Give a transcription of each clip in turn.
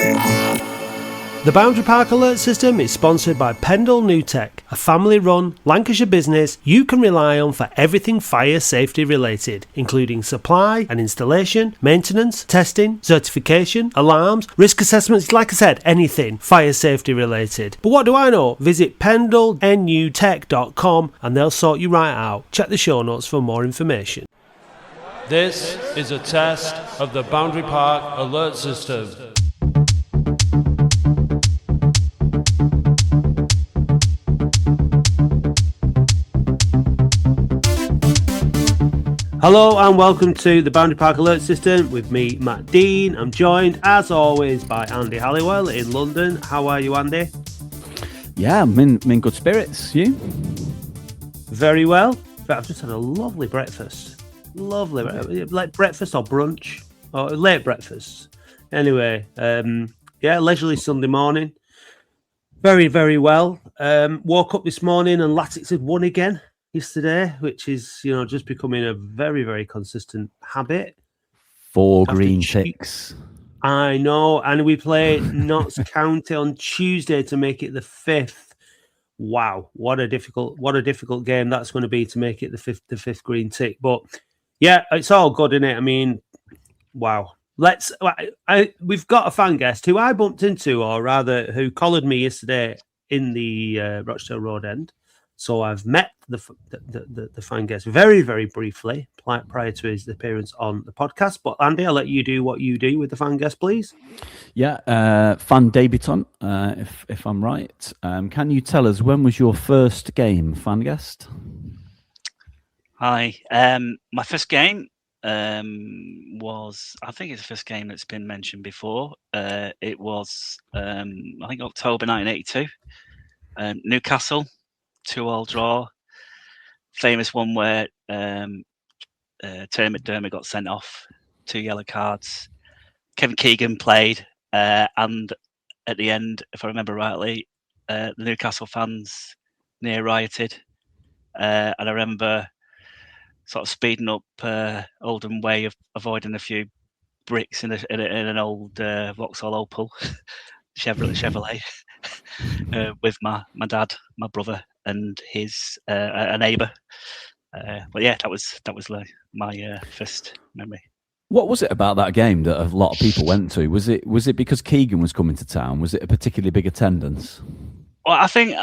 The Boundary Park Alert System is sponsored by Pendle New Tech, a family-run Lancashire business you can rely on for everything fire safety related, including supply and installation, maintenance, testing, certification, alarms, risk assessments, like I said, anything fire safety related. But what do I know? Visit pendlenewtech.com and they'll sort you right out. Check the show notes for more information. This is a test of the Boundary Park Alert System. Hello and welcome to the Boundary Park Alert System with me, Matt Dean. I'm joined, as always, by Andy Halliwell in London. How are you, Andy? Yeah, I'm in good spirits. You? Very well. I've just had a lovely breakfast. Lovely. Like breakfast or brunch? Or late breakfast. Anyway, leisurely Sunday morning. Very, very well. Woke up this morning and Latics had won again yesterday, which is, just becoming a very, very consistent habit. 4 green ticks. I know, and we play Notts County on Tuesday to make it the 5th. Wow, what a difficult game that's going to be to make it the fifth green tick. But yeah, it's all good, isn't it? I mean, wow. We've got a fan guest who I bumped into, or rather, who collared me yesterday in the Rochdale Road end. So I've met the fan guest very, very briefly prior to his appearance on the podcast. But Andy, I'll let you do what you do with the fan guest, please. Yeah, fan debutant, if I'm right. Can you tell us, when was your first game, fan guest? Hi. My first game was, I think it's the first game that's been mentioned before. It was, I think, October 1982. Newcastle. 2-2 draw, famous one where Terry McDermott got sent off, 2 yellow cards. Kevin Keegan played, and at the end, if I remember rightly, the Newcastle fans near rioted, and I remember sort of speeding up Oldham way of avoiding a few bricks in an old Vauxhall Opel Chevrolet with my dad, my brother, and his a neighbour. But yeah, that was like my first memory. What was it about that game that a lot of people went to? Was it because Keegan was coming to town? Was it a particularly big attendance? Well, I think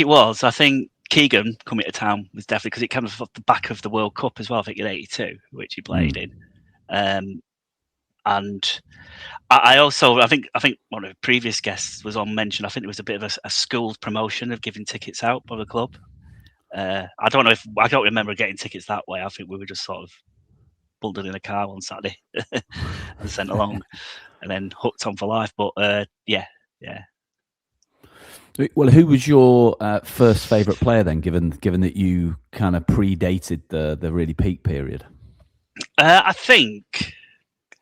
it was. I think Keegan coming to town was definitely because it came off the back of the World Cup as well. I think in '82, which he played in. And I think one of the previous guests was on mention. I think it was a bit of a school promotion of giving tickets out by the club. I don't remember getting tickets that way. I think we were just sort of bundled in a car one Saturday and sent along, and then hooked on for life. But yeah. Well, who was your first favourite player then, given that you kind of predated the really peak period? I think.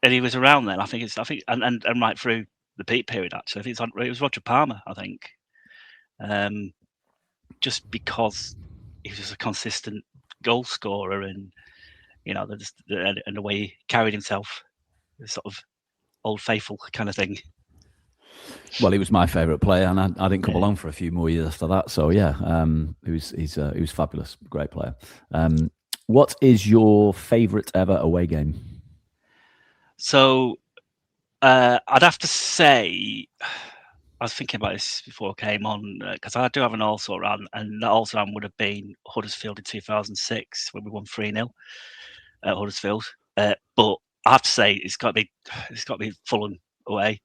And he was around then. I think and right through the peak period. Actually, I think it was Roger Palmer. I think, just because he was just a consistent goal scorer, and and the way he carried himself, sort of old faithful kind of thing. Well, he was my favourite player, and I didn't come along for a few more years after that. So yeah, he was fabulous, great player. What is your favourite ever away game? So I'd have to say, I was thinking about this before I came on, because I do have an also run, and that also run would have been Huddersfield in 2006 when we won 3-0 at Huddersfield. But I have to say it's got to be Fulham away,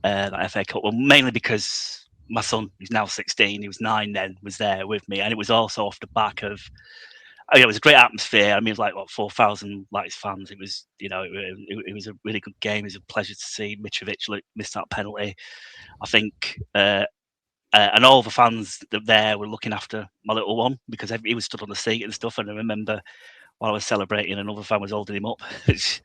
that FA Cup one, mainly because my son, who's now 16, he was 9 then, was there with me, and it was also off the back of. It was a great atmosphere. I mean, it was like 4,000 Latics fans. It was, it was a really good game. It was a pleasure to see Mitrovic miss that penalty. I think, and all the fans there were looking after my little one because he was stood on the seat and stuff. And I remember while I was celebrating, another fan was holding him up, which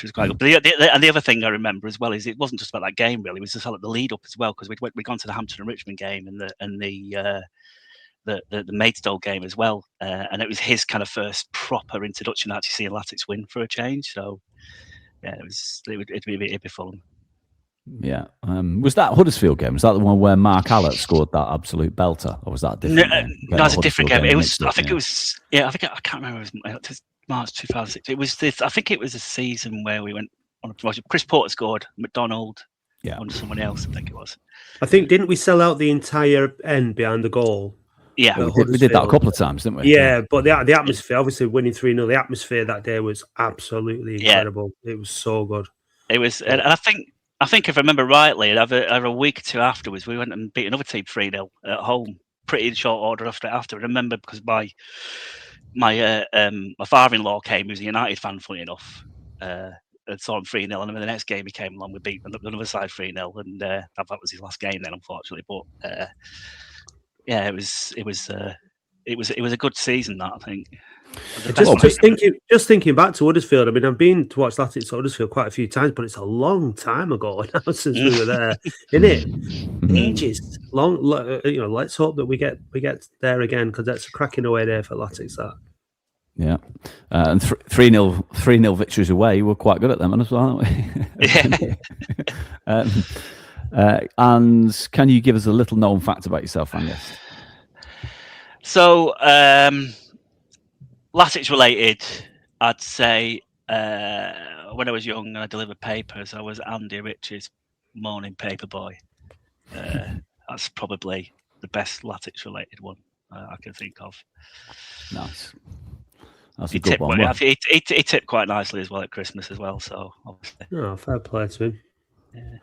was quite good. But the other thing I remember as well is it wasn't just about that game really. It was just like the lead up as well, because we'd gone to the Hampton and Richmond game and the Maidstone game as well, and it was his kind of first proper introduction to actually seeing Latics win for a change. So yeah, it'd be Fulham. Yeah. Was that Huddersfield game? Was that the one where Mark Allett scored that absolute belter, or was that a different game? No, it's a different game. It was. Up, I think it was. Yeah, I think I can't remember. It was March 2006. It was this. I think it was a season where we went on a promotion. Chris Porter scored. McDonald. Yeah. Under someone else. I think it was. I think didn't we sell out the entire end behind the goal? Yeah, we did that a couple of times, didn't we? Yeah, but the atmosphere, obviously winning 3-0, the atmosphere that day was absolutely incredible. It was so good. It was, and I think if I remember rightly, over a week or two afterwards, we went and beat another team 3-0 at home, pretty in short order after. I remember because my father-in-law came, who's a United fan, funny enough, and saw him 3-0, and then the next game he came along, we beat another side 3-0, and that was his last game then, unfortunately. But yeah, it was a good season, that, I think. Just thinking back to Huddersfield, I mean, I've been to watch Latics at Huddersfield quite a few times, but it's a long time ago now since we were there, isn't it? Ages long. Let's hope that we get there again, because that's a cracking away there for Latics. That. Yeah, and 3-0 victories away. We're quite good at them as well, aren't we? Yeah. And can you give us a little known fact about yourself, Angus? So, Latics related, I'd say when I was young and I delivered papers, I was Andy Rich's morning paper boy. That's probably the best Latics related one I can think of. Nice. That's a good one. He tipped quite nicely as well at Christmas as well. So obviously, fair play to him. Yeah.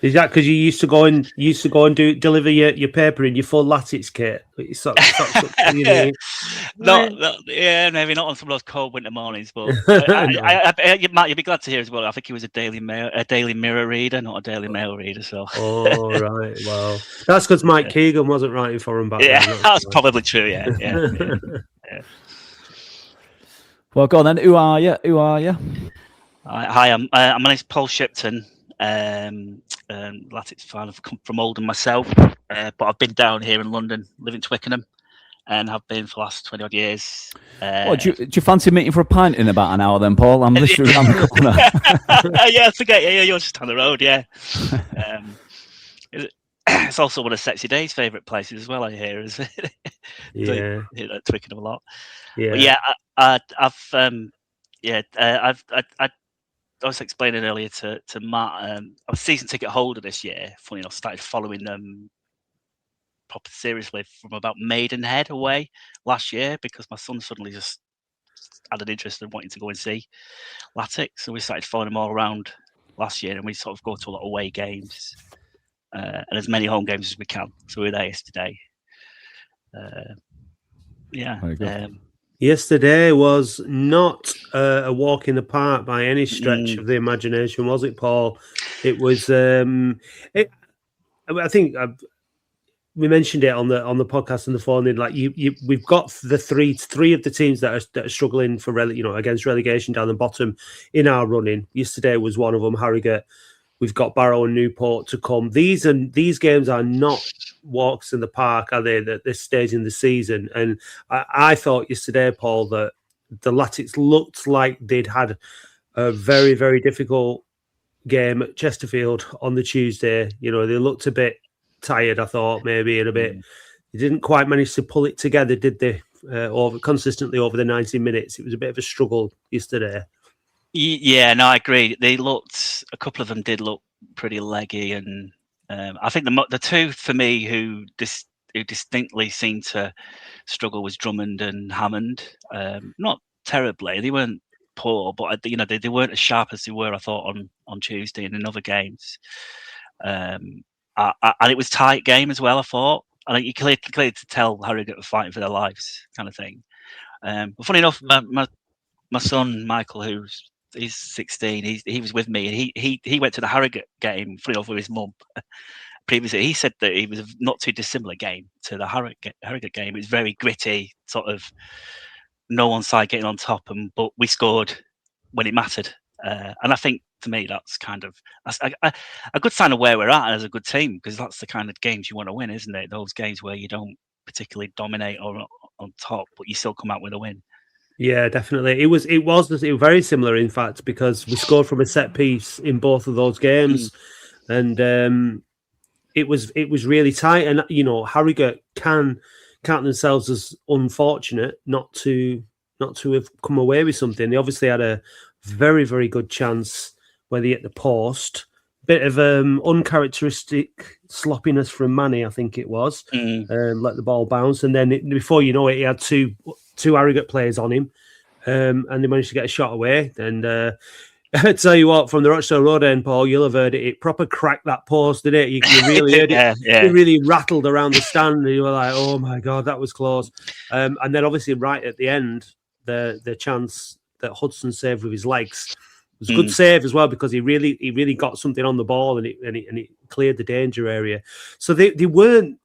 Is that because you used to go and deliver your paper in your full Latics kit? Yeah, maybe not on some of those cold winter mornings, but Matt, you'd be glad to hear as well. I think he was a Daily Mirror reader, not a Daily Mail reader. So, oh right, well, that's because Mike Keegan wasn't writing for him back then. Yeah, that's probably true. Yeah. Well, go on then. Who are you? Hi, my name's Paul Shipton. Latics fan. I've come from Oldham myself, but I've been down here in London, live in Twickenham, and have been for the last 20 odd years. Do you fancy meeting for a pint in about an hour then, Paul? I'm literally around the corner. Yeah, I forget. Yeah, you're just down the road. Yeah. It's also one of Sexy Day's favourite places as well, I hear. Is it? Yeah. Twickenham a lot. Yeah. But yeah, I was explaining earlier to Matt, I was season ticket holder this year. Funny enough, started following them proper seriously from about Maidenhead away last year, because my son suddenly just had an interest in wanting to go and see Latics. So we started following them all around last year, and we sort of go to a lot of away games and as many home games as we can. So we were there yesterday. Very good. Yesterday was not a walk in the park by any stretch of the imagination, was it, Paul? It was. I think we mentioned it on the podcast and the phone. Like we've got the three of the teams that are struggling for against relegation down the bottom in our running. Yesterday was one of them, Harrogate. We've got Barrow and Newport to come. These games are not walks in the park, are they, at this stage in the season? And I thought yesterday, Paul, that the Latics looked like they'd had a very, very difficult game at Chesterfield on the Tuesday. They looked a bit tired, I thought, maybe, and a bit. They didn't quite manage to pull it together, did they? Consistently over the 90 minutes. It was a bit of a struggle yesterday. Yeah, no, I agree. A couple of them did look pretty leggy, and I think the two for me who distinctly seemed to struggle was Drummond and Hammond. Not terribly, they weren't poor, but they weren't as sharp as they were, I thought, on Tuesday and in other games. And it was a tight game as well, I thought. I think you clearly to tell Harrogate were fighting for their lives, kind of thing. But funny enough, my son Michael, he's 16. He was with me, and he went to the Harrogate game, funny enough, with his mum. Previously, he said that it was a not too dissimilar game to the Harrogate game. It was very gritty, sort of no one side getting on top, but we scored when it mattered. And I think to me that's a good sign of where we're at as a good team, because that's the kind of games you want to win, isn't it? Those games where you don't particularly dominate or on top, but you still come out with a win. Yeah, definitely. It was very similar, in fact, because we scored from a set piece in both of those games. and it was really tight. And Harrogate can count themselves as unfortunate not to have come away with something. They obviously had a very, very good chance where they hit the post. Bit of uncharacteristic sloppiness from Manny, I think it was. Let the ball bounce, and then before you know it, he had two Harrogate players on him, and they managed to get a shot away. And I tell you what, from the Rochdale Road end, Paul, you'll have heard it. It proper cracked that post, didn't it? You really heard it. It really rattled around the stand. And you were like, "Oh my god, that was close." And then obviously right at the end, the chance that Hudson saved with his legs. It was a good save as well, because he really got something on the ball and it cleared the danger area. So they weren't,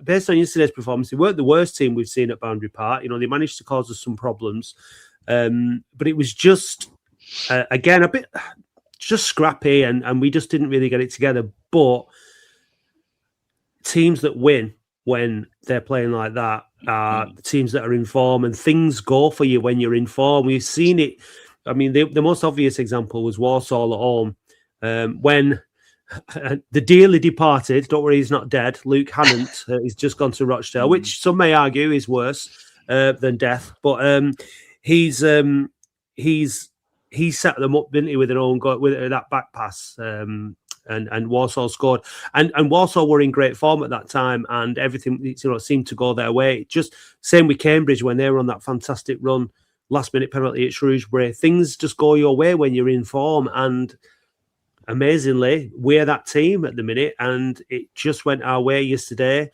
based on yesterday's performance, they weren't the worst team we've seen at Boundary Park. They managed to cause us some problems, but it was just again a bit just scrappy, and we just didn't really get it together. But teams that win when they're playing like that are teams that are in form, and things go for you when you're in form. We've seen it. I mean, the most obvious example was Walsall at home, when the dearly departed, don't worry, he's not dead, Luke Hannant, he's just gone to Rochdale, which some may argue is worse than death. But he's set them up, didn't he, with their own goal, with that back pass, and Walsall scored. And Walsall were in great form at that time, and everything seemed to go their way. Just same with Cambridge when they were on that fantastic run. Last minute penalty at Shrewsbury. Things just go your way when you're in form, and amazingly, we're that team at the minute, and it just went our way yesterday.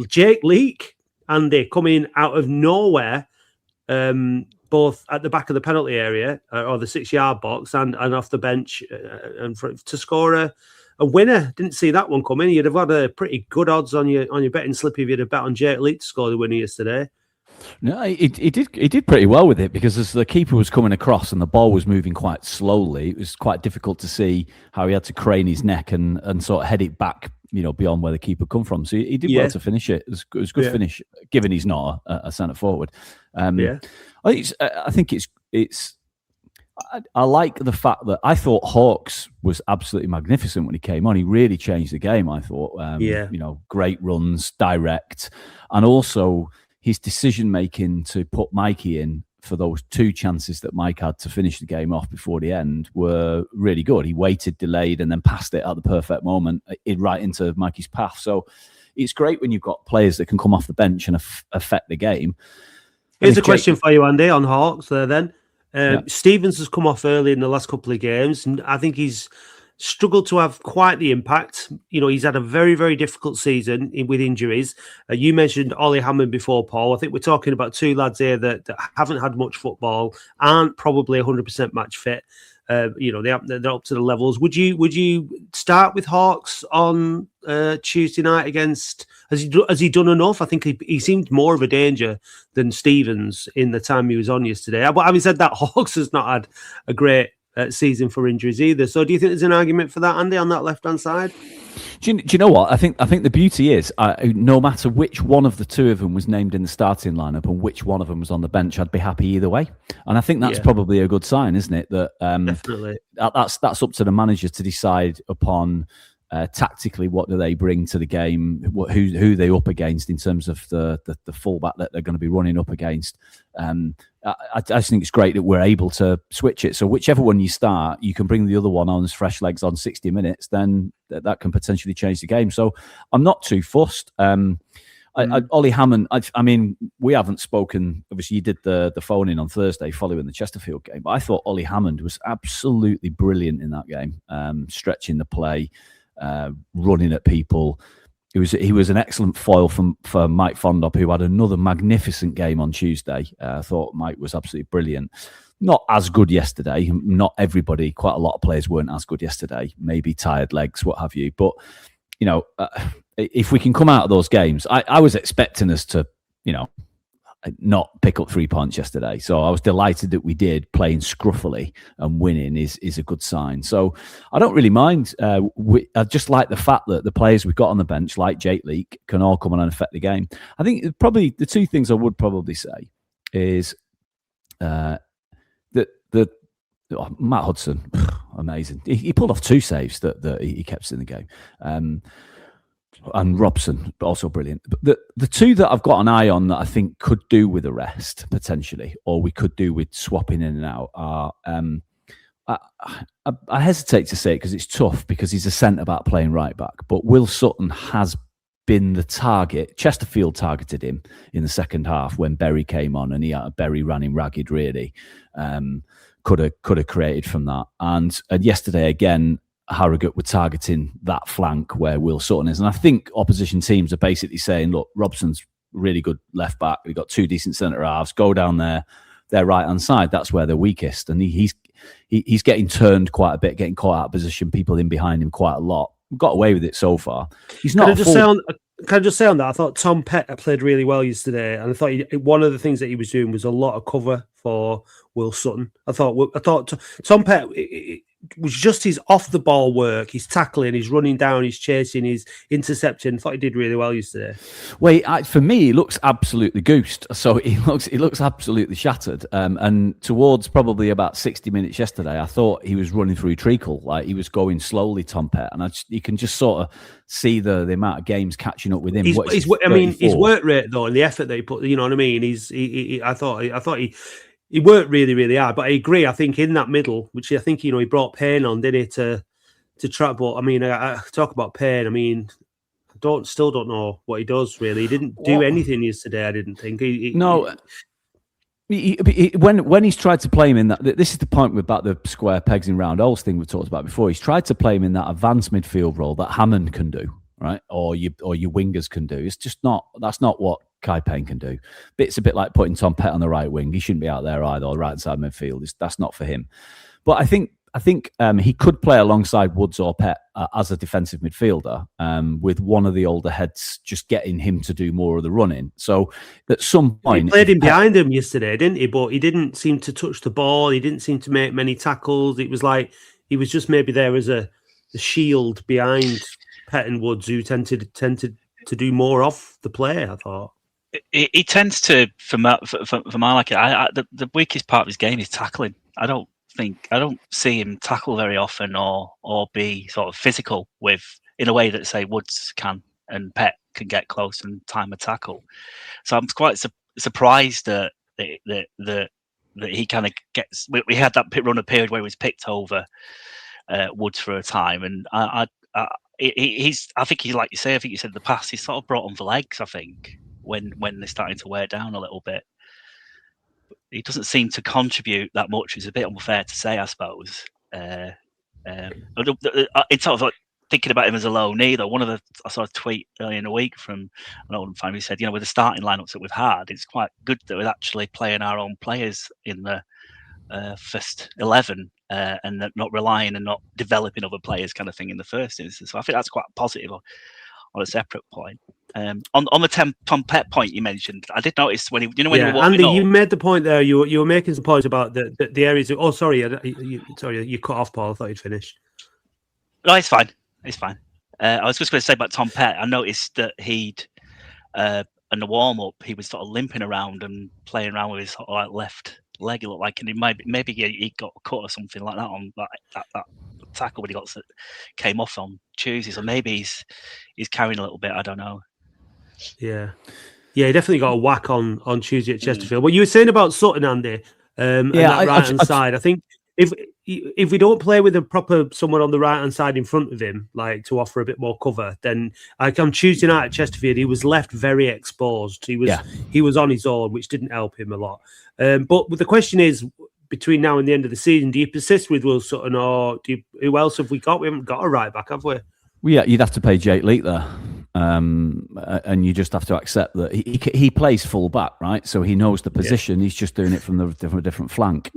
Jake Leake, Andy, coming out of nowhere, both at the back of the penalty area or the 6-yard box and off the bench, and to score a winner. Didn't see that one coming. You'd have had a pretty good odds on your betting slip if you'd have bet on Jake Leake to score the winner yesterday. No, he did pretty well with it, because as the keeper was coming across and the ball was moving quite slowly, it was quite difficult to see how he had to crane his neck and sort of head it back, beyond where the keeper come from. So he did well to finish it. It was a good finish, given he's not a centre forward. I think it's. I like the fact that I thought Hawkes was absolutely magnificent when he came on. He really changed the game, I thought. Great runs, direct, and also his decision-making to put Mikey in for those 2 chances that Mike had to finish the game off before the end were really good. He waited, delayed, and then passed it at the perfect moment right into Mikey's path. So it's great when you've got players that can come off the bench and affect the game. Here's a question for you, Andy, on Hawks there then. Stevens has come off early in the last couple of games, and I think he's struggled to have quite the impact. He's had a very, very difficult season with injuries. You mentioned Ollie Hammond before, Paul. I think we're talking about 2 lads here that haven't had much football, aren't probably 100% match fit. They're up to the levels. Would you start with Hawks on Tuesday night against? Has he done enough? I think he seemed more of a danger than Stevens in the time he was on yesterday. But having said that, Hawks has not had a great season for injuries either. So do you think there's an argument for that, Andy, on that left-hand side? Do you know what? I think the beauty is, no matter which one of the 2 of them was named in the starting lineup and which one of them was on the bench, I'd be happy either way. And I think that's probably a good sign, isn't it? That definitely that's up to the manager to decide upon tactically what do they bring to the game, who they up against in terms of the fullback that they're going to be running up against. I just think it's great that we're able to switch it. So whichever one you start, you can bring the other one on as fresh legs on 60 minutes, then that can potentially change the game. So I'm not too fussed. Ollie Hammond, I mean, we haven't spoken. Obviously, you did the phone in on Thursday following the Chesterfield game, but I thought Ollie Hammond was absolutely brilliant in that game, stretching the play, running at people. He was an excellent foil for Mike Fondop, who had another magnificent game on Tuesday. I thought Mike was absolutely brilliant. Not as good yesterday. Not everybody, quite a lot of players weren't as good yesterday. Maybe tired legs, what have you. But, if we can come out of those games, I was expecting us to, not pick up 3 points yesterday. So I was delighted that we did. Playing scruffily and winning is a good sign. So I don't really mind. I just like the fact that the players we've got on the bench, like Jake Leake, can all come on and affect the game. I think probably the 2 things I would probably say is that Matt Hudson, amazing. He pulled off 2 saves that he kept us in the game. And Robson, also brilliant. But the 2 that I've got an eye on that I think could do with a rest, potentially, or we could do with swapping in and out, are... I hesitate to say it because it's tough, because he's a centre-back playing right-back. But Will Sutton has been the target. Chesterfield targeted him in the second half when Berry came on, and Berry ran him ragged, really. Could have created from that. And yesterday, again, Harrogate were targeting that flank where Will Sutton is. And I think opposition teams are basically saying, look, Robson's really good left back. We've got 2 decent centre halves. Go down there, their right-hand side. That's where they're weakest. And he's getting turned quite a bit, getting caught out of position, people in behind him quite a lot. We've got away with it so far. He's not. Can I just say on that? I thought Tom Pett played really well yesterday, and I thought one of the things that he was doing was a lot of cover for Will Sutton. I thought Tom Pett, it was just his off the ball work, his tackling, his running down, his chasing, his intercepting. I thought he did really well yesterday. Well, for me, he looks absolutely goosed. So he looks absolutely shattered. And towards probably about 60 minutes yesterday, I thought he was running through treacle, like he was going slowly, Tom Pett. And you can just sort of see the amount of games catching up with him. His work rate though, and the effort that he put, you know what I mean. I thought he worked really, really hard. But I agree. I think in that middle, which I think, he brought Payne on, didn't he, to try. But I mean, I talk about Payne. I mean, still don't know what he does really. He didn't do anything yesterday. I didn't think. When he's tried to play him in that, this is the point about the square pegs in round holes thing we talked about before. He's tried to play him in that advanced midfield role that Hammond can do, right? Or your wingers can do. It's just not. That's not what Kai Payne can do. It's a bit like putting Tom Pett on the right wing. He shouldn't be out there either, or right side midfield. That's not for him. But I think he could play alongside Woods or Pett as a defensive midfielder, with one of the older heads just getting him to do more of the running. So at some point, he played him behind him yesterday, didn't he? But he didn't seem to touch the ball. He didn't seem to make many tackles. It was like he was just maybe there as a shield behind Pett and Woods, who tended to do more off the play. I thought. He tends to, for my liking, the weakest part of his game is tackling. I don't see him tackle very often or be sort of physical in a way that, say, Woods can and Pett can get close and time a tackle. So I'm quite surprised that he kind of gets. We had that run a period where he was picked over Woods for a time, and I think he, like you say, I think you said the pass, he's sort of brought on the legs, I think, when they're starting to wear down a little bit. He doesn't seem to contribute that much. It's a bit unfair to say, I suppose. It's sort of like thinking about him as a loanee, though. I saw a tweet earlier in the week from an Oldham fan who said, with the starting lineups that we've had, it's quite good that we're actually playing our own players in the first 11 and not relying and not developing other players, kind of thing, in the first instance. So I think that's quite positive on a separate point. On the Tom Pett point you mentioned, I did notice when you were walking Andy, up, you made the point there. You were making some points about the areas. Sorry, you cut off, Paul. I thought you'd finished. No, it's fine. It's fine. I was just going to say about Tom Pett. I noticed that he'd in the warm up, he was sort of limping around and playing around with his sort of like left leg. It looked like, and maybe he got cut or something like that on that tackle when he came off on Tuesday. So maybe he's carrying a little bit. I don't know. Yeah, he definitely got a whack on Tuesday at Chesterfield. What you were saying about Sutton, Andy, and that right hand side, I think if we don't play with a proper someone on the right hand side in front of him, like to offer a bit more cover, then like on Tuesday night at Chesterfield, he was left very exposed. He was on his own, which didn't help him a lot. But the question is, between now and the end of the season, do you persist with Will Sutton, or who else have we got? We haven't got a right back, have we? Well, yeah, you'd have to pay Jake Leake there. And you just have to accept that he plays full back, right? So he knows the position. Yeah. He's just doing it from a different flank.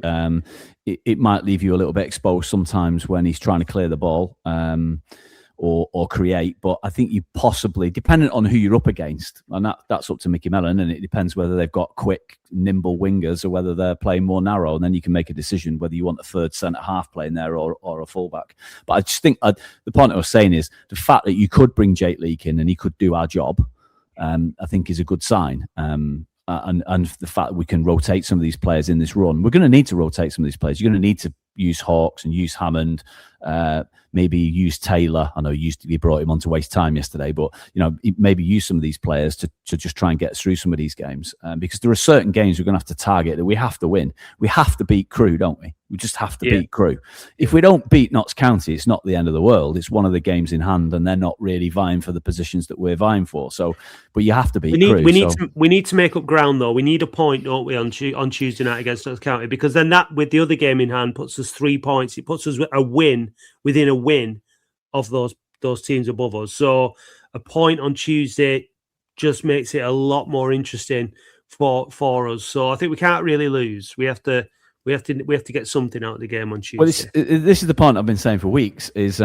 It might leave you a little bit exposed sometimes when he's trying to clear the ball or create. But I think you possibly, dependent on who you're up against, and that's up to Mickey Mellon, and it depends whether they've got quick, nimble wingers or whether they're playing more narrow, and then you can make a decision whether you want a third centre half playing there or a fullback. But I just think the point I was saying is the fact that you could bring Jake Leake in and he could do our job, I think is a good sign. And the fact that we can rotate some of these players in this run, we're going to need to rotate some of these players. You're going to need to use Hawks and use Hammond, maybe use Taylor. I know you brought him on to waste time yesterday, but maybe use some of these players to just try and get us through some of these games, because there are certain games we're going to have to target that we have to win. We have to beat Crewe, don't we? We just have to beat Crewe. If we don't beat Notts County, it's not the end of the world. It's one of the games in hand, and they're not really vying for the positions that we're vying for. So, but you have to beat Crewe. We need to make up ground, though. We need a point, don't we, on Tuesday night against Notts County? Because then that, with the other game in hand, puts us 3 points. It puts us a win within a win of those teams above us. So a point on Tuesday just makes it a lot more interesting for us. So I think we can't really lose. We have to get something out of the game on Tuesday. Well, this is the point I've been saying for weeks. Is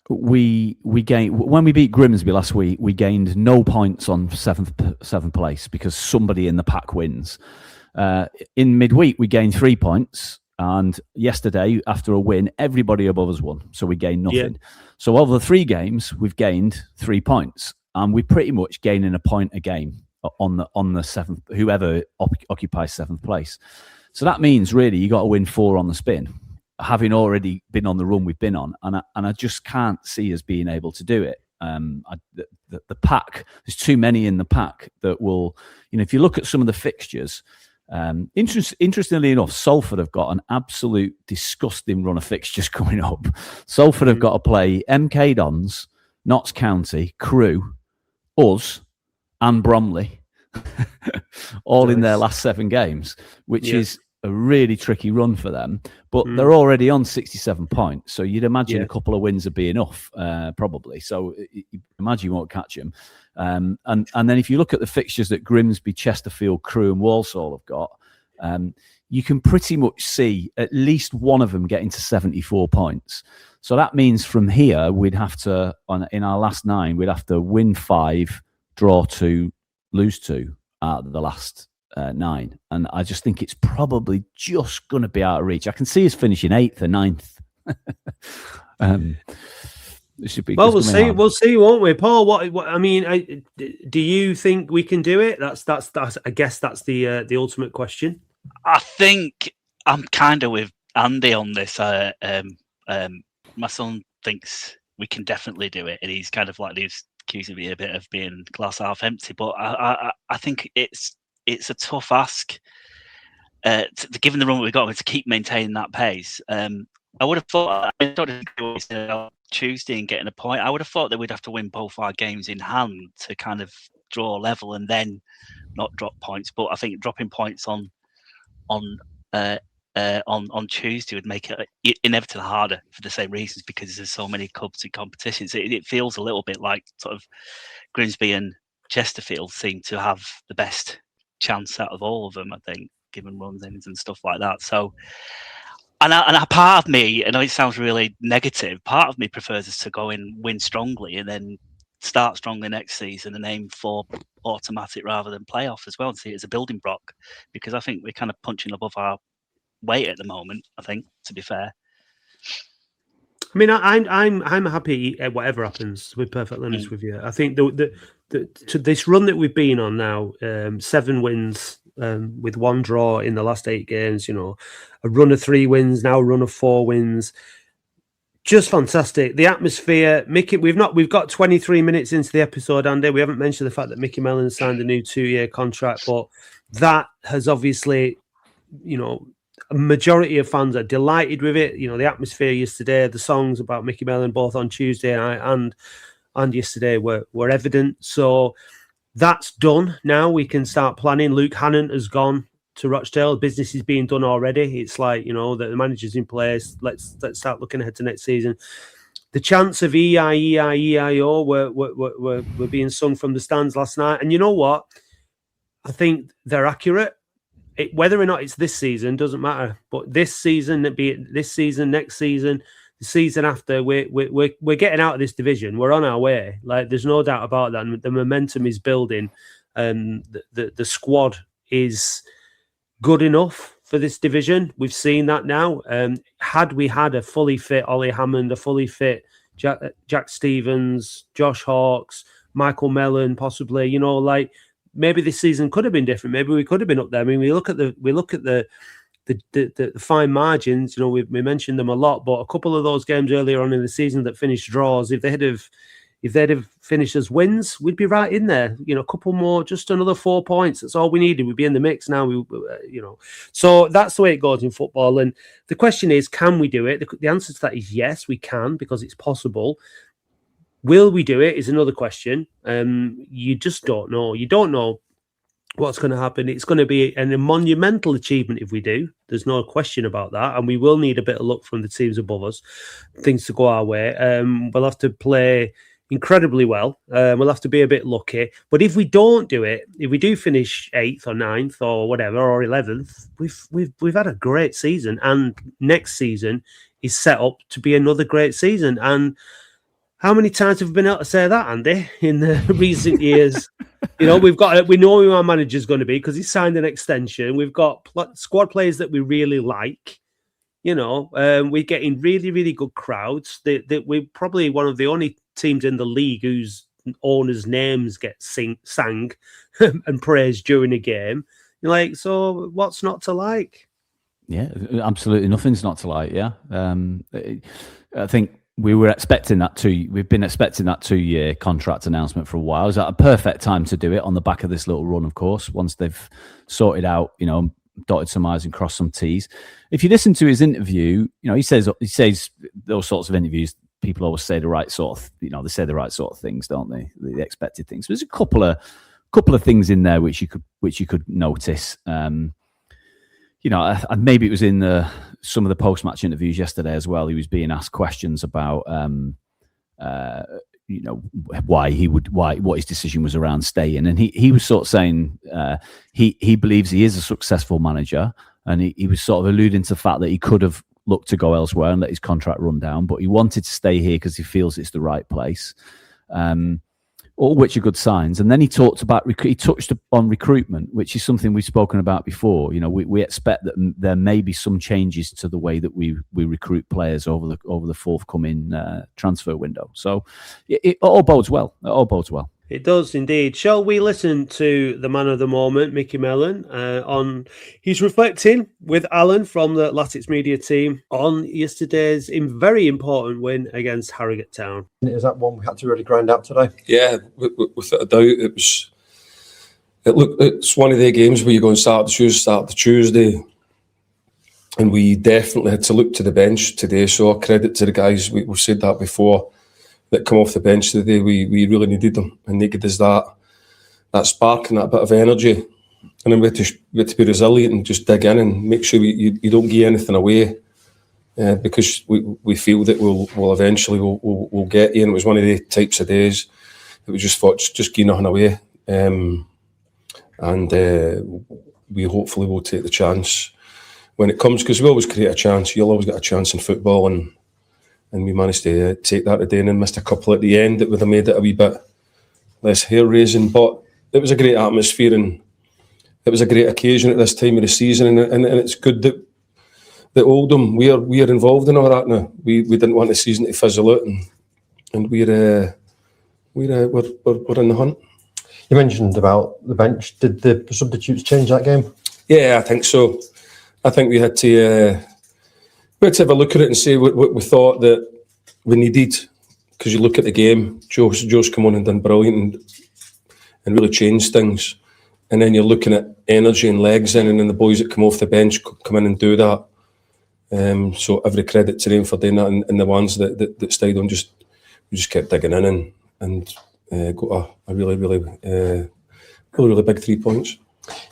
we gained, when we beat Grimsby last week, we gained no points on seventh place because somebody in the pack wins. In midweek, we gained 3 points. And yesterday, after a win, everybody above us won. So we gained nothing. Yeah. So over the 3 games, we've gained 3 points. And we're pretty much gaining a point a game on the seventh, whoever occupies 7th place. So that means really you got to win 4 on the spin, having already been on the run we've been on. And I just can't see us being able to do it. The pack, there's too many in the pack that will, if you look at some of the fixtures, interestingly enough, Salford have got an absolute disgusting run of fixtures coming up. Salford have got to play MK Dons, Notts County, Crewe, us, and Bromley, all in their last 7 games, which is a really tricky run for them. But they're already on 67 points, so you'd imagine a couple of wins would be enough, probably. So you imagine you won't catch them. And then if you look at the fixtures that Grimsby, Chesterfield, Crewe and Walsall have got, you can pretty much see at least one of them getting to 74 points. So that means from here, we'd have to, in our last 9, we'd have to win 5, draw 2, lose 2 out of the last 9. And I just think it's probably just going to be out of reach. I can see us finishing 8th or 9th. We'll see. We'll see, won't we, Paul? What I mean, do you think we can do it? That's. I guess that's the ultimate question. I think I'm kind of with Andy on this. My son thinks we can definitely do it, and he's kind of like he's accusing me a bit of being glass half empty. But I think it's a tough ask, given the run we've got, to keep maintaining that pace. I would have thought, Tuesday and getting a point, I would have thought that we'd have to win both our games in hand to kind of draw level and then not drop points. But I think dropping points on Tuesday would make it inevitably harder for the same reasons, because there's so many clubs in competitions. It feels a little bit like sort of Grimsby and Chesterfield seem to have the best chance out of all of them, I think, given run-ins and stuff like that. So, and a part of me, I know it sounds really negative, part of me prefers us to go and win strongly and then start strongly next season and aim for automatic rather than playoff as well, and see it as a building block, because I think we're kind of punching above our weight at the moment, I think, to be fair. I mean, I'm happy whatever happens, to be perfectly honest with you. I think to this run that we've been on now, 7 wins with 1 draw in the last 8 games, a run of 3 wins, now a run of 4 wins. Just fantastic. The atmosphere, Mickey, we've got 23 minutes into the episode, Andy. We haven't mentioned the fact that Mickey Mellon signed a new 2-year contract, but that has obviously, a majority of fans are delighted with it. The atmosphere yesterday, the songs about Mickey Mellon, both on Tuesday and yesterday, were evident. So that's done. Now we can start planning. Luke Hannon has gone to Rochdale. Business is being done already. It's like, the manager's in place. Let's start looking ahead to next season. The chants of EIO were being sung from the stands last night. And you know what? I think they're accurate. Whether or not it's this season doesn't matter. But this season, be it this season, next season, the season after, we're getting out of this division. We're on our way. Like, there's no doubt about that. And the momentum is building. The squad is good enough for this division. We've seen that now. Had we had a fully fit Ollie Hammond, a fully fit Jack Stevens, Josh Hawks, Michael Mellon, possibly, maybe this season could have been different. Maybe we could have been up there. I mean, we look at the the fine margins. You know, we mentioned them a lot, but a couple of those games earlier on in the season that finished draws, if they'd have finished as wins, we'd be right in there. You know, a couple more, just another 4 points. That's all we needed. We'd be in the mix now. So that's the way it goes in football. And the question is, can we do it? The answer to that is yes, we can, because it's possible. Will we do it is another question. You just don't know. You don't know what's going to happen. It's going to be a monumental achievement if we do. There's no question about that. And we will need a bit of luck from the teams above us, things to go our way. We'll have to play incredibly well. We'll have to be a bit lucky. But if we don't do it, if we do finish 8th or 9th or whatever, or 11th, we've had a great season. And next season is set up to be another great season. And how many times have we been able to say that, Andy, in the recent years? You know, we know who our manager's going to be because he signed an extension. We've got squad players that we really like. You know, we're getting really, really good crowds. We're probably one of the only teams in the league whose owners' names get sang and praised during a game. You're like, so what's not to like? Yeah, absolutely nothing's not to like. Yeah, I think we were expecting that we've been expecting that 2-year contract announcement for a while. It's at a perfect time to do it on the back of this little run, of course, once they've sorted out, you know, dotted some I's and crossed some T's. If you listen to his interview, you know, he says those sorts of interviews, people always say the right sort of, you know, they say the right sort of things, don't they? The expected things. There's a couple of things in there which you could notice. You know, maybe it was in some of the post-match interviews yesterday as well. He was being asked questions about, you know, what his decision was around staying, and he was sort of saying he believes he is a successful manager, and he was sort of alluding to the fact that he could have looked to go elsewhere and let his contract run down, but he wanted to stay here because he feels it's the right place. All which are good signs. And then he touched on recruitment, which is something we've spoken about before. You know, we expect that there may be some changes to the way that we recruit players over the forthcoming transfer window. So it all bodes well. It all bodes well. It does indeed. Shall we listen to the man of the moment, Mickey Mellon, on he's reflecting with Alan from the Latics media team on yesterday's very important win against Harrogate Town. Is that one we had to really grind out today? Yeah, without a doubt. It's one of the games where you go and start the Tuesday, and we definitely had to look to the bench today. So credit to the guys. We've said that before. That come off the bench today, we really needed them, and they gave us that spark and that bit of energy. And then we had to be resilient and just dig in and make sure you don't give anything away, because we feel that we'll eventually we'll get you. And it was one of the types of days that we just thought just give nothing away, and we hopefully will take the chance when it comes, because we always create a chance. You'll always get a chance in football, and we managed to take that today, and then missed a couple at the end that would have made it a wee bit less hair-raising. But it was a great atmosphere, and it was a great occasion at this time of the season. And it's good that Oldham, we are involved in all that now. We didn't want the season to fizzle out, and we're in the hunt. You mentioned about the bench. Did the substitutes change that game? Yeah, I think so. I think we had to have a look at it and say what we thought that we needed, because you look at the game, Joe's come on and done brilliant and really changed things, and then you're looking at energy and legs in, and then the boys that come off the bench come in and do that. So every credit to them for doing that, and the ones that stayed on we just kept digging in and got a really big 3 points.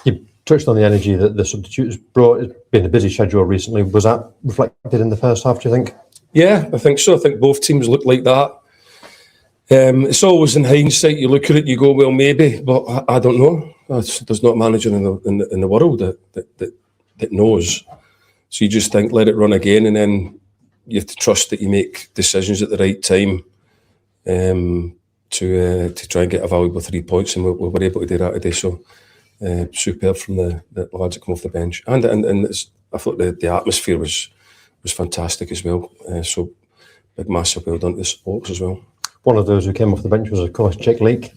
You touched on the energy that the substitutes brought. It's been a busy schedule recently. Was that reflected in the first half, do you think? Yeah, I think so. I think both teams looked like that. It's always in hindsight, you look at it, you go, well, maybe, but I don't know. There's not a manager in the world that knows. So you just think, let it run again, and then you have to trust that you make decisions at the right time to try and get a valuable 3 points, and we were able to do that today. So superb from the lads that come off the bench, and I thought the atmosphere was fantastic as well. So big massive well done to the supporters as well. One of those who came off the bench was, of course, Jake Leake.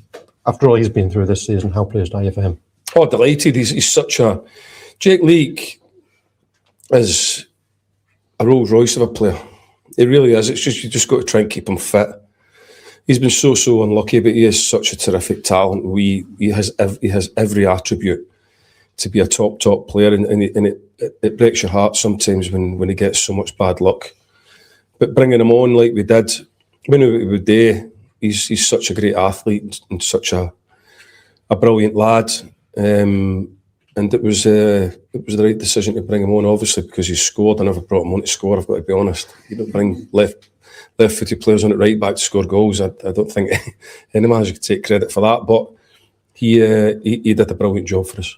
After all he's been through this season, how pleased are you for him? Oh, delighted. He's such a Jake Leake. is a Rolls Royce of a player. He really is. It's just, you just got to try and keep him fit. He's been so unlucky, but he is such a terrific talent. He has every attribute to be a top player, and it breaks your heart sometimes when he gets so much bad luck. But bringing him on like we did, we knew what we would do. He's such a great athlete and such a brilliant lad, and it was the right decision to bring him on. Obviously, because he scored. I never brought him on to score. I've got to be honest. You don't bring left-footed players on at right back to score goals. I don't think any manager could take credit for that. But he did a brilliant job for us.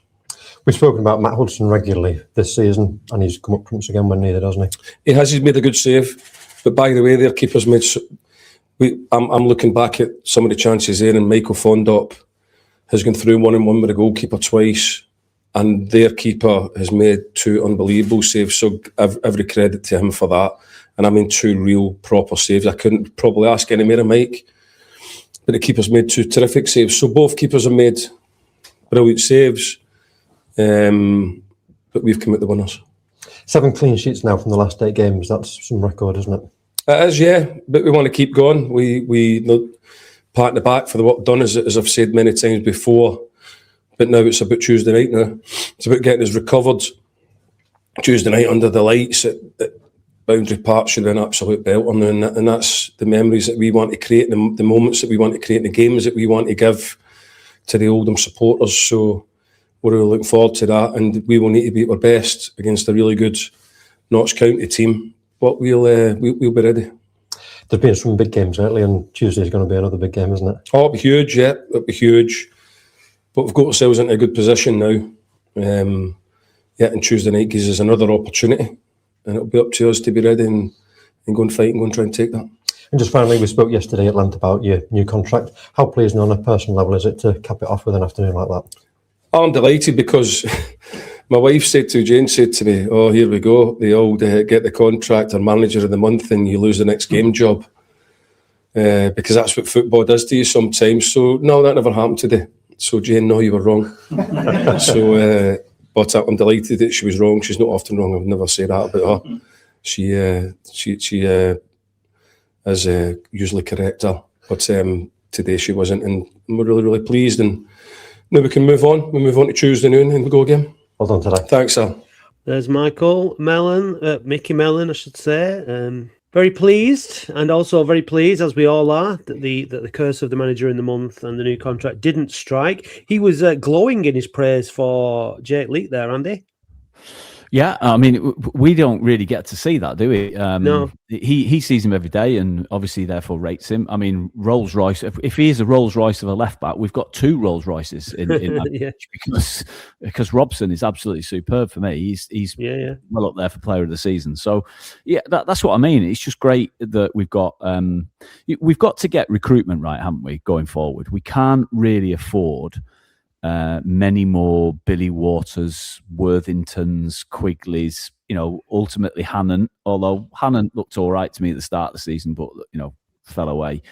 We've spoken about Matt Hudson regularly this season, and he's come up trumps again when needed, hasn't he? He has. He's made a good save. But by the way, their keeper's made. I'm looking back at some of the chances there, and Michael Fondop has gone through 1-on-1 with the goalkeeper twice, and their keeper has made 2 unbelievable saves. So every credit to him for that. And I mean 2 real proper saves. I couldn't probably ask any more of Mike, but the keeper's made 2 terrific saves. So both keepers have made brilliant saves, but we've come out the winners. 7 clean sheets now from the last 8 games. That's some record, isn't it? It is, yeah, but we want to keep going. We pat in the back for the work done, as I've said many times before. But now it's about Tuesday night now. It's about getting us recovered. Tuesday night under the lights at Boundary Park should be an absolute belter now, and that's the memories that we want to create, the moments that we want to create, the games that we want to give to the Oldham supporters. So we're really looking forward to that, and we will need to be at our best against a really good Notts County team. But we'll be ready. There's been some big games lately, and Tuesday's going to be another big game, isn't it? Oh, it'll be huge, yeah. It'll be huge. But we've got ourselves into a good position now. And Tuesday night gives us another opportunity, and it'll be up to us to be ready and go and fight and go and try and take that. And just finally, we spoke yesterday at length about your new contract. How pleasing on a personal level is it to cap it off with an afternoon like that? I'm delighted because my wife said to me, "Oh, here we go, the old get the contract or manager of the month and you lose the next game job." Because that's what football does to you sometimes. So, no, that never happened today. So, Jane, no, you were wrong. But I'm delighted that she was wrong. She's not often wrong. I would never say that about her. She is usually correct. But today she wasn't. And we're really, really pleased. And now we can move on. We move on to Tuesday noon and we go again. Well done today. Thanks, Al. There's Michael Mellon, Mickey Mellon, I should say. Very pleased, and also very pleased, as we all are, that the curse of the manager in the month and the new contract didn't strike. He was glowing in his praise for Jake Leake there, Andy. Yeah, I mean, we don't really get to see that, do we? No. He sees him every day and obviously therefore rates him. I mean, Rolls Royce, if he is a Rolls Royce of a left back, we've got 2 Rolls Royces in that Yeah. because Robson is absolutely superb for me. He's well up there for player of the season. So yeah, that's what I mean. It's just great that we've got to get recruitment right, haven't we, going forward? We can't really afford many more Billy Waters, Worthingtons, Quigleys, ultimately Hannon, although Hannon looked all right to me at the start of the season, but, fell away.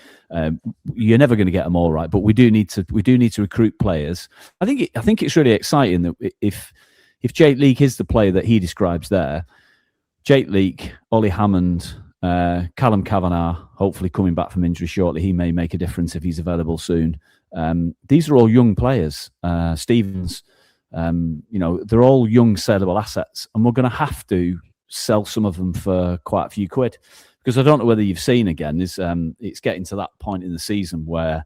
You're never going to get them all right, but we do need to recruit players. I think it's really exciting that if Jake Leake is the player that he describes there, Jake Leake, Ollie Hammond, Callum Kavanagh, hopefully coming back from injury shortly, he may make a difference if he's available soon. These are all young players. Stevens, they're all young saleable assets, and we're going to have to sell some of them for quite a few quid. Because I don't know whether you've seen again, it's getting to that point in the season where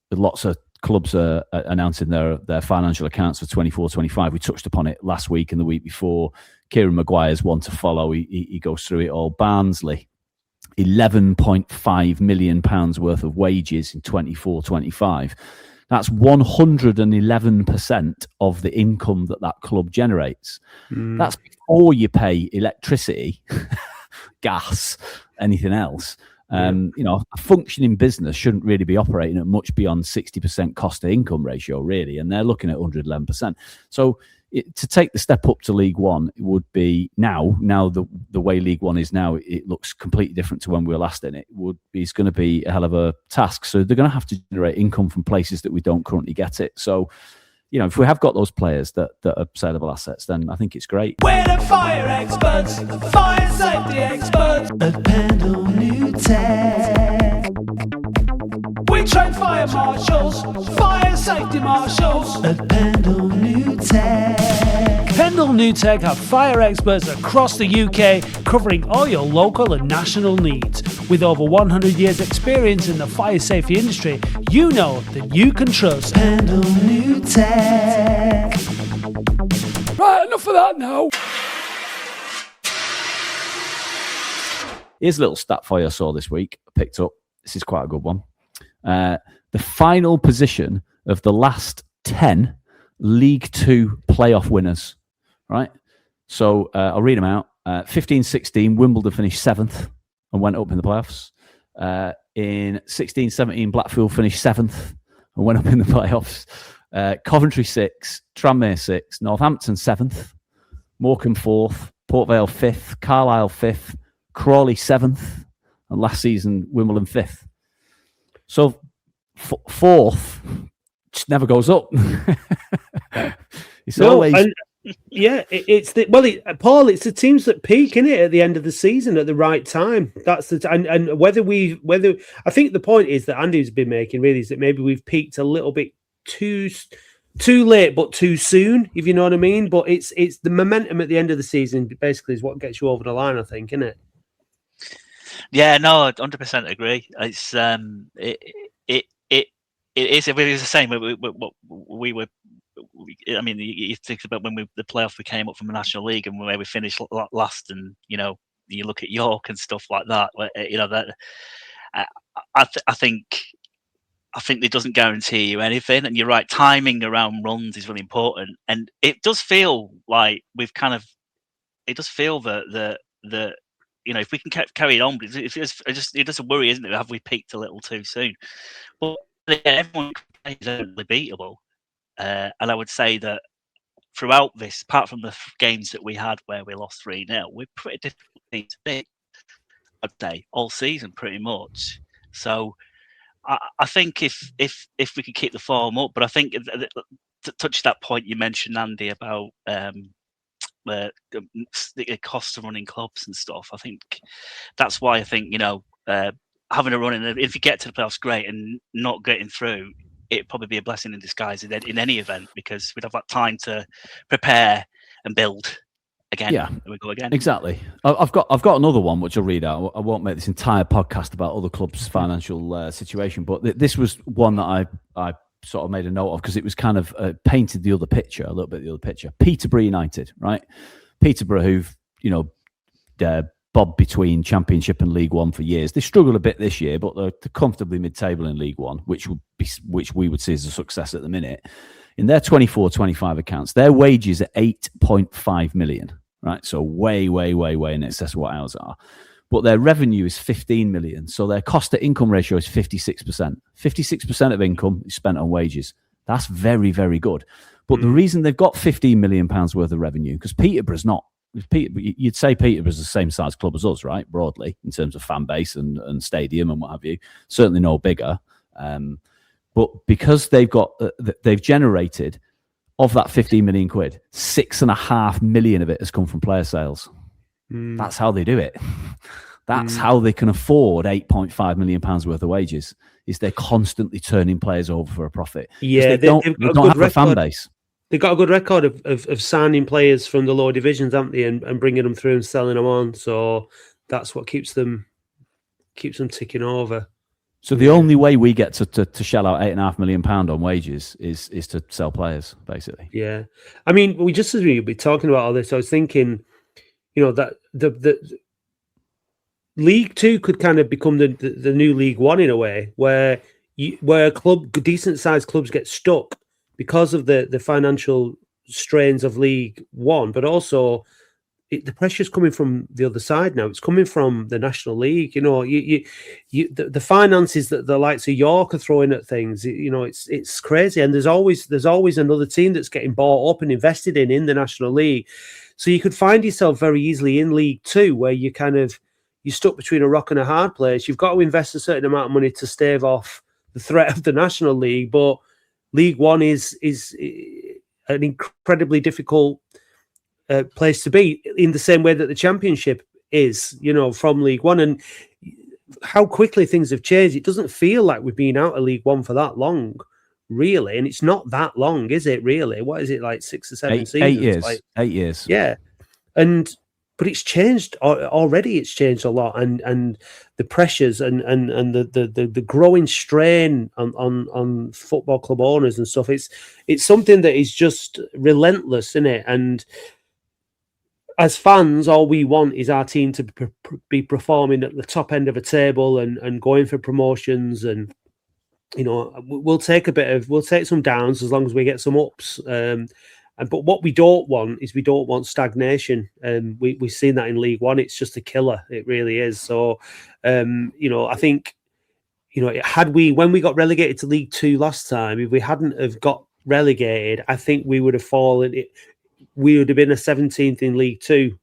lots of clubs are announcing their financial accounts for 24-25. We touched upon it last week and the week before. Kieran Maguire's one to follow. He goes through it all. Barnsley, £11.5 million worth of wages in 24-25. That's 111% of the income that club generates. That's before you pay electricity, gas, anything else. A functioning business shouldn't really be operating at much beyond 60% cost to income ratio, really, and they're looking at 111%. So to take the step up to League One, it would be now the way League One is now, it looks completely different to when we were last in it. It's going to be a hell of a task. So they're going to have to generate income from places that we don't currently get it. So if we have got those players that are saleable assets, then I think it's great. We're the fire experts, fire safety experts at Pendle New Tech. We train fire marshals, fire safety marshals at Pendle New Tech. Pendle New Tech have fire experts across the UK covering all your local and national needs. With over 100 years experience in the fire safety industry, you know that you can trust Pendle New Tech. Right, enough of that now. Here's a little stat for you I saw this week. I picked up. This is quite a good one. The final position of the last 10 League Two playoff winners, right? So I'll read them out. 15-16, Wimbledon finished 7th and went up in the playoffs. In 16-17, Blackpool finished 7th and went up in the playoffs. Coventry 6, Tranmere 6, Northampton 7th, Morecambe 4th, Port Vale 5th, Carlisle 5th, Crawley 7th, and last season Wimbledon 5th. So fourth just never goes up. It's always Paul. It's the teams that peak in it at the end of the season at the right time. That's the and whether I think the point is that Andy's been making really is that maybe we've peaked a little bit too late, but too soon. If you know what I mean. But it's the momentum at the end of the season basically is what gets you over the line. I think, isn't it? Yeah, no, 100% agree. It's it is the same. We were. I mean, you think about when the playoff we came up from the National League and where we finished last, and you look at York and stuff like that. That I think it doesn't guarantee you anything. And you're right, timing around runs is really important. And it does feel like we've kind of. It does feel that if we can carry it on, it does a worry, isn't it? Have we peaked a little too soon? But everyone is only beatable. And I would say that throughout this, apart from the games that we had where we lost 3-0, we're pretty difficult team to beat, I'd say, all season pretty much. So I think if we could keep the form up, but I think to touch that point you mentioned, Andy, about the cost of running clubs and stuff, I think that's why I think having a run in, if you get to the playoffs, great, and not getting through, it'd probably be a blessing in disguise in any event, because we'd have that time to prepare and build again. Yeah, we go again. Exactly. I've got another one which I'll read out. I won't make this entire podcast about other clubs' financial situation, but this was one that I sort of made a note of because it was kind of painted a little bit the other picture. Peterborough United, right? Peterborough, who've bobbed between Championship and League One for years. They struggle a bit this year, but they're comfortably mid-table in League One, which we would see as a success at the minute. In their 24-25 accounts, their wages are 8.5 million, right? So way, way, way, way in excess of what ours are. But their revenue is 15 million. So their cost-to-income ratio is 56%. 56% of income is spent on wages. That's very, very good. But the reason they've got 15 million pounds worth of revenue, because Peterborough's not. You'd say Peterborough's the same size club as us, right? Broadly, in terms of fan base and stadium and what have you. Certainly no bigger. But because they've generated, of that 15 million quid, 6.5 million of it has come from player sales. That's how they do it. That's how they can afford 8.5 million pounds worth of wages, is they're constantly turning players over for a profit. Yeah, they don't have a fan base. They've got a good record of signing players from the lower divisions, haven't they, and bringing them through and selling them on. So that's what keeps them ticking over. So the only way we get to shell out £8.5 million on wages is to sell players, basically. Yeah, I mean, as we were talking about all this, I was thinking, that the League Two could kind of become the new League One in a way, where decent sized clubs get stuck because of the financial strains of League One, but also the pressure's coming from the other side now. It's coming from the National League. The finances that the likes of York are throwing at things. It's crazy, and there's always another team that's getting bought up and invested in the National League. So you could find yourself very easily in League Two, where you're stuck between a rock and a hard place. You've got to invest a certain amount of money to stave off the threat of the National League, but League One is an incredibly difficult place to be, in the same way that the Championship is, from League One. And how quickly things have changed. It doesn't feel like we've been out of League One for that long, really. And it's not that long, is it, really? What is it, like 6 or 7 seasons? 8 years. Like, 8 years. Yeah. But it's changed already. It's changed a lot, and the pressures and the growing strain on football club owners and stuff. It's something that is just relentless, isn't it? And as fans, all we want is our team to be performing at the top end of a table and going for promotions. And we'll take some downs as long as we get some ups. But what we don't want is stagnation. We've seen that in League One. It's just a killer. It really is. So, I think, when we got relegated to League Two last time, if we hadn't have got relegated, I think we would have fallen. We would have been a 17th in League Two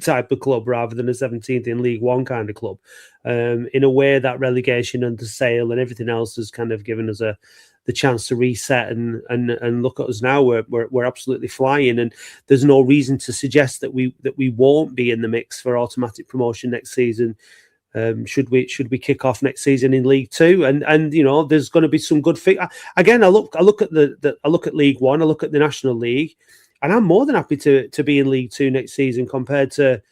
type of club rather than a 17th in League One kind of club. In a way, that relegation and the sale and everything else has kind of given us the chance to reset and look at us now. We're absolutely flying, and there's no reason to suggest that we won't be in the mix for automatic promotion next season. Should we kick off next season in League Two? And there's going to be some good again. I look at League One. I look at the National League, and I'm more than happy to be in League Two next season compared to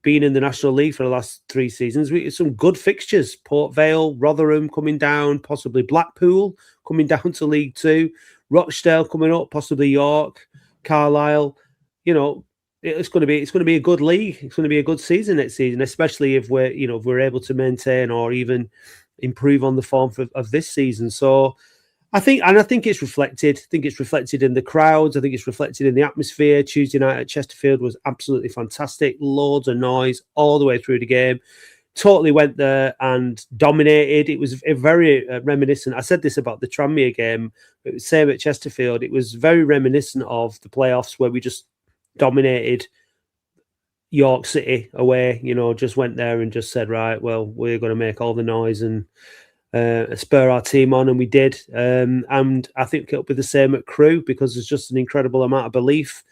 being in the National League for the last 3 seasons. Some good fixtures: Port Vale, Rotherham coming down, possibly Blackpool coming down to League Two, Rochdale coming up, possibly York, Carlisle. It's going to be a good league. It's going to be a good season next season, especially if we're able to maintain or even improve on the form of this season. So I think it's reflected. I think it's reflected in the crowds. I think it's reflected in the atmosphere. Tuesday night at Chesterfield was absolutely fantastic. Loads of noise all the way through the game. Totally went there and dominated. It was very reminiscent. I said this about the Tranmere game, but same at Chesterfield. It was very reminiscent of the playoffs where we just dominated York City away. Just went there and just said, right, well, we're going to make all the noise and spur our team on, and we did. And I think it'll be the same at Crewe, because there's just an incredible amount of belief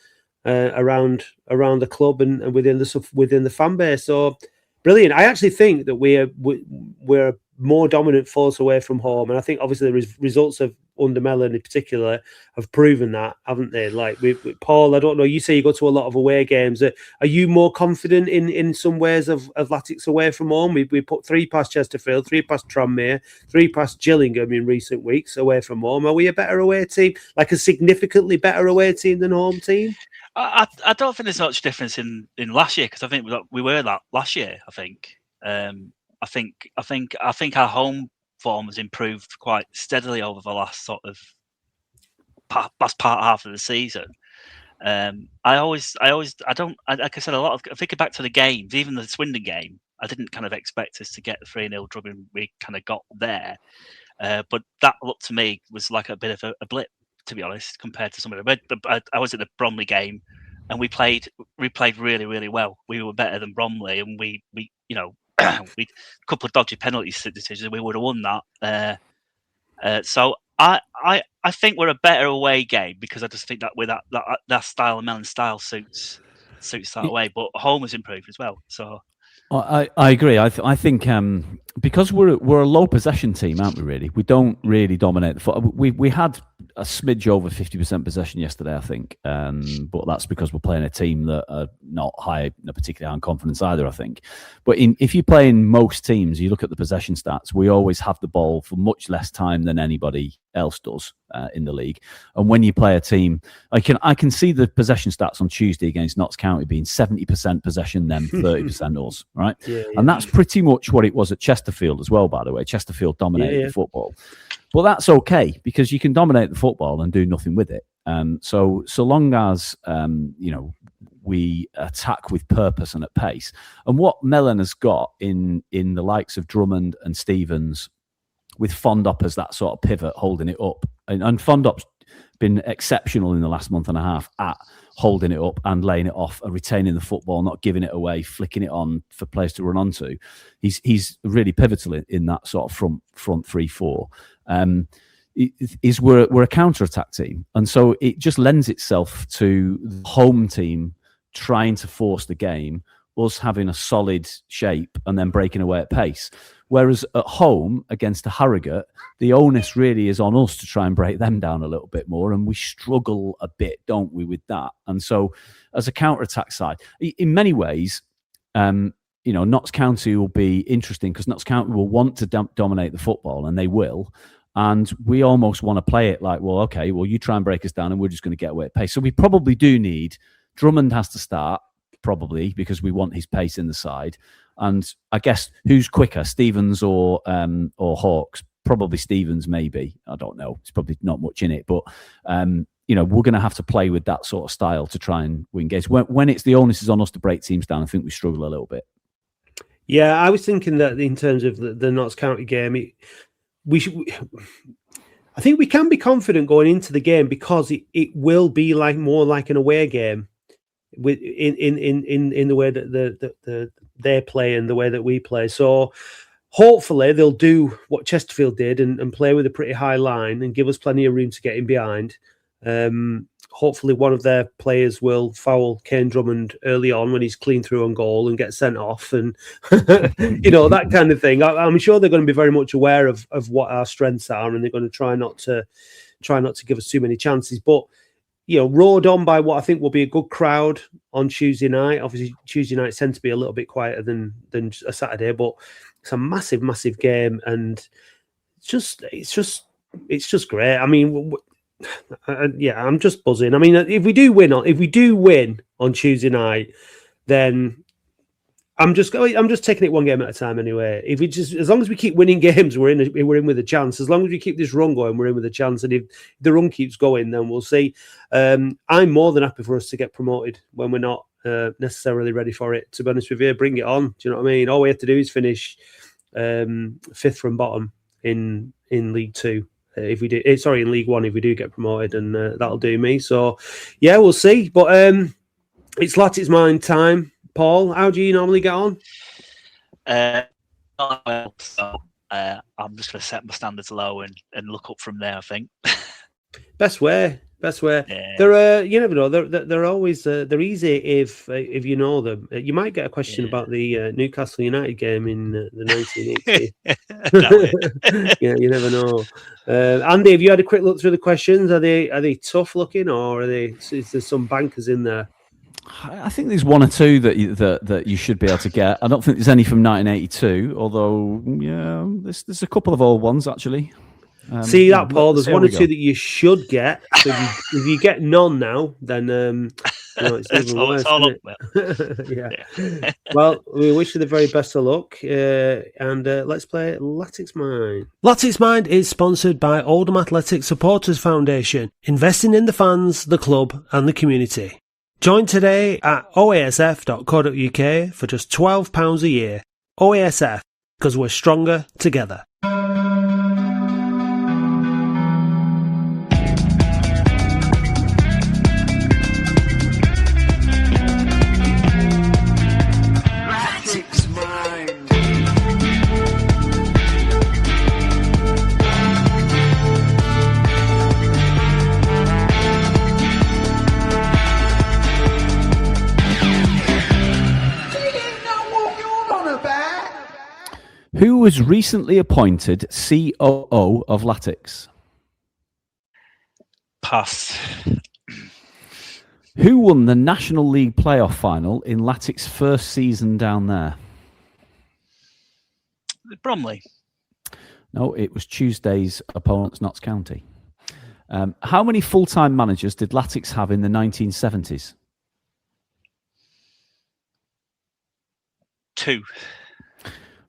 around the club and within the fan base. So brilliant. I actually think that we're more dominant force away from home, and I think obviously the results of under Mellon in particular have proven that, haven't they? Like with Paul, I don't know. You say you go to a lot of away games. Are you more confident in some ways of Latics away from home? We put 3 past Chesterfield, 3 past Tranmere, 3 past Gillingham in recent weeks away from home. Are we a better away team? Like a significantly better away team than home team? I don't think there's much difference in last year, because I think we were that last year. I think our home form has improved quite steadily over the last sort of last part half of the season. Like I said, thinking back to the games, even the Swindon game, I didn't kind of expect us to get the 3-0 drubbing we kind of got there. But that looked to me was like a bit of a blip, to be honest, compared to some of the. I was at the Bromley game, and we played really, really well. We were better than Bromley, and we a couple of dodgy penalty decisions, we would have won that. So I think we're a better away game, because I just think that with that style of Mellon style suits that away. But home has improved as well. So I agree. I think because we're a low possession team, aren't we? Really, we don't really dominate the foot. We had a smidge over 50% possession yesterday, I think, but that's because we're playing a team that are not high, particularly on confidence either, I think. But if you play in most teams, you look at the possession stats, we always have the ball for much less time than anybody else does in the league. And when you play a team, I can see the possession stats on Tuesday against Notts County being 70% possession, them 30% us, right? Yeah. And that's pretty much what it was at Chesterfield as well, by the way. Chesterfield dominated the football. But that's okay, because you can dominate the football and do nothing with it. So long as we attack with purpose and at pace. And what Mellon has got in the likes of Drummond and Stevens, with Fondop as that sort of pivot holding it up, and Fondop's been exceptional in the last month and a half at holding it up and laying it off and retaining the football, not giving it away, flicking it on for players to run onto. He's really pivotal in that sort of front 3-4. is we're a counter-attack team, and so it just lends itself to the home team trying to force the game, us having a solid shape and then breaking away at pace. Whereas at home against the Harrogate, the onus really is on us to try and break them down a little bit more, and we struggle a bit, don't we, with that? And so, as a counter-attack side, in many ways, Notts County will be interesting because Notts County will want to dominate the football, and they will. And we almost want to play it like, well, okay, well, you try and break us down, and we're just going to get away at pace. So we probably do need Drummond has to start, probably, because we want his pace in the side. And I guess who's quicker, Stevens or Hawks? Probably Stevens, maybe. I don't know. It's probably not much in it, but we're going to have to play with that sort of style to try and win games. When it's the onus is on us to break teams down, I think we struggle a little bit. Yeah, I was thinking that in terms of the Notts County game, I think we can be confident going into the game because it will be more like an away game. In the way that they play and the way that we play. So hopefully they'll do what Chesterfield did and play with a pretty high line and give us plenty of room to get in behind. Hopefully one of their players will foul Kane Drummond early on when he's clean through on goal and get sent off and that kind of thing. I'm sure they're going to be very much aware of what our strengths are, and they're going to try not to give us too many chances. But rowed on by what I think will be a good crowd on Tuesday night. Obviously, Tuesday nights tend to be a little bit quieter than a Saturday, but it's a massive, massive game, and it's just great. I mean, I'm just buzzing. I mean, if we do win on Tuesday night, then I'm just taking it one game at a time anyway. As long as we keep winning games, we're in with a chance. As long as we keep this run going, we're in with a chance. And if the run keeps going, then we'll see. I'm more than happy for us to get promoted when we're not necessarily ready for it. To be honest with you, bring it on. Do you know what I mean? All we have to do is finish fifth from bottom in League Two. In League One, if we do get promoted, and that'll do me. So, yeah, we'll see. But it's Latics Mind time. Paul, how do you normally get on? I'm just going to set my standards low and look up from there, I think. Best way. Yeah. They're you never know. They're always they're easy if you know them. You might get a question about the Newcastle United game in the 1980. Yeah, you never know. Andy, have you had a quick look through the questions? Are they tough looking, or is there some bankers in there? I think there's one or two that you should be able to get. I don't think there's any from 1982, although there's a couple of old ones actually. See that, Paul? There's one or two that you should get. So if you get none now, then it's even worse. All yeah. Well, we wish you the very best of luck, and let's play Latics Mind. Latics Mind is sponsored by Oldham Athletic Supporters Foundation, investing in the fans, the club, and the community. Join today at oasf.co.uk for just £12 a year. OASF, because we're stronger together. Who was recently appointed COO of Latics? Pass. Who won the National League playoff final in Latics' first season down there? Bromley. No, it was Tuesday's opponents, Notts County. How many full-time managers did Latics have in the 1970s? 2.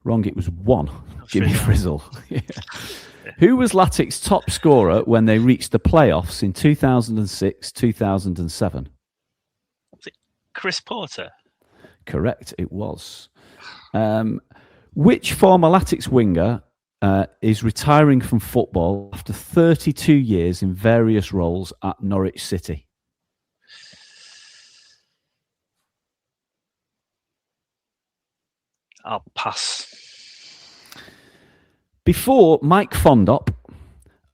Wrong, it was 1. Jimmy Frizzle. Yeah. Who was Latics' top scorer when they reached the playoffs in 2006, 2007? Was it Chris Porter? Correct, it was. Which former Latics winger is retiring from football after 32 years in various roles at Norwich City? I'll pass. Before Mike Fondop,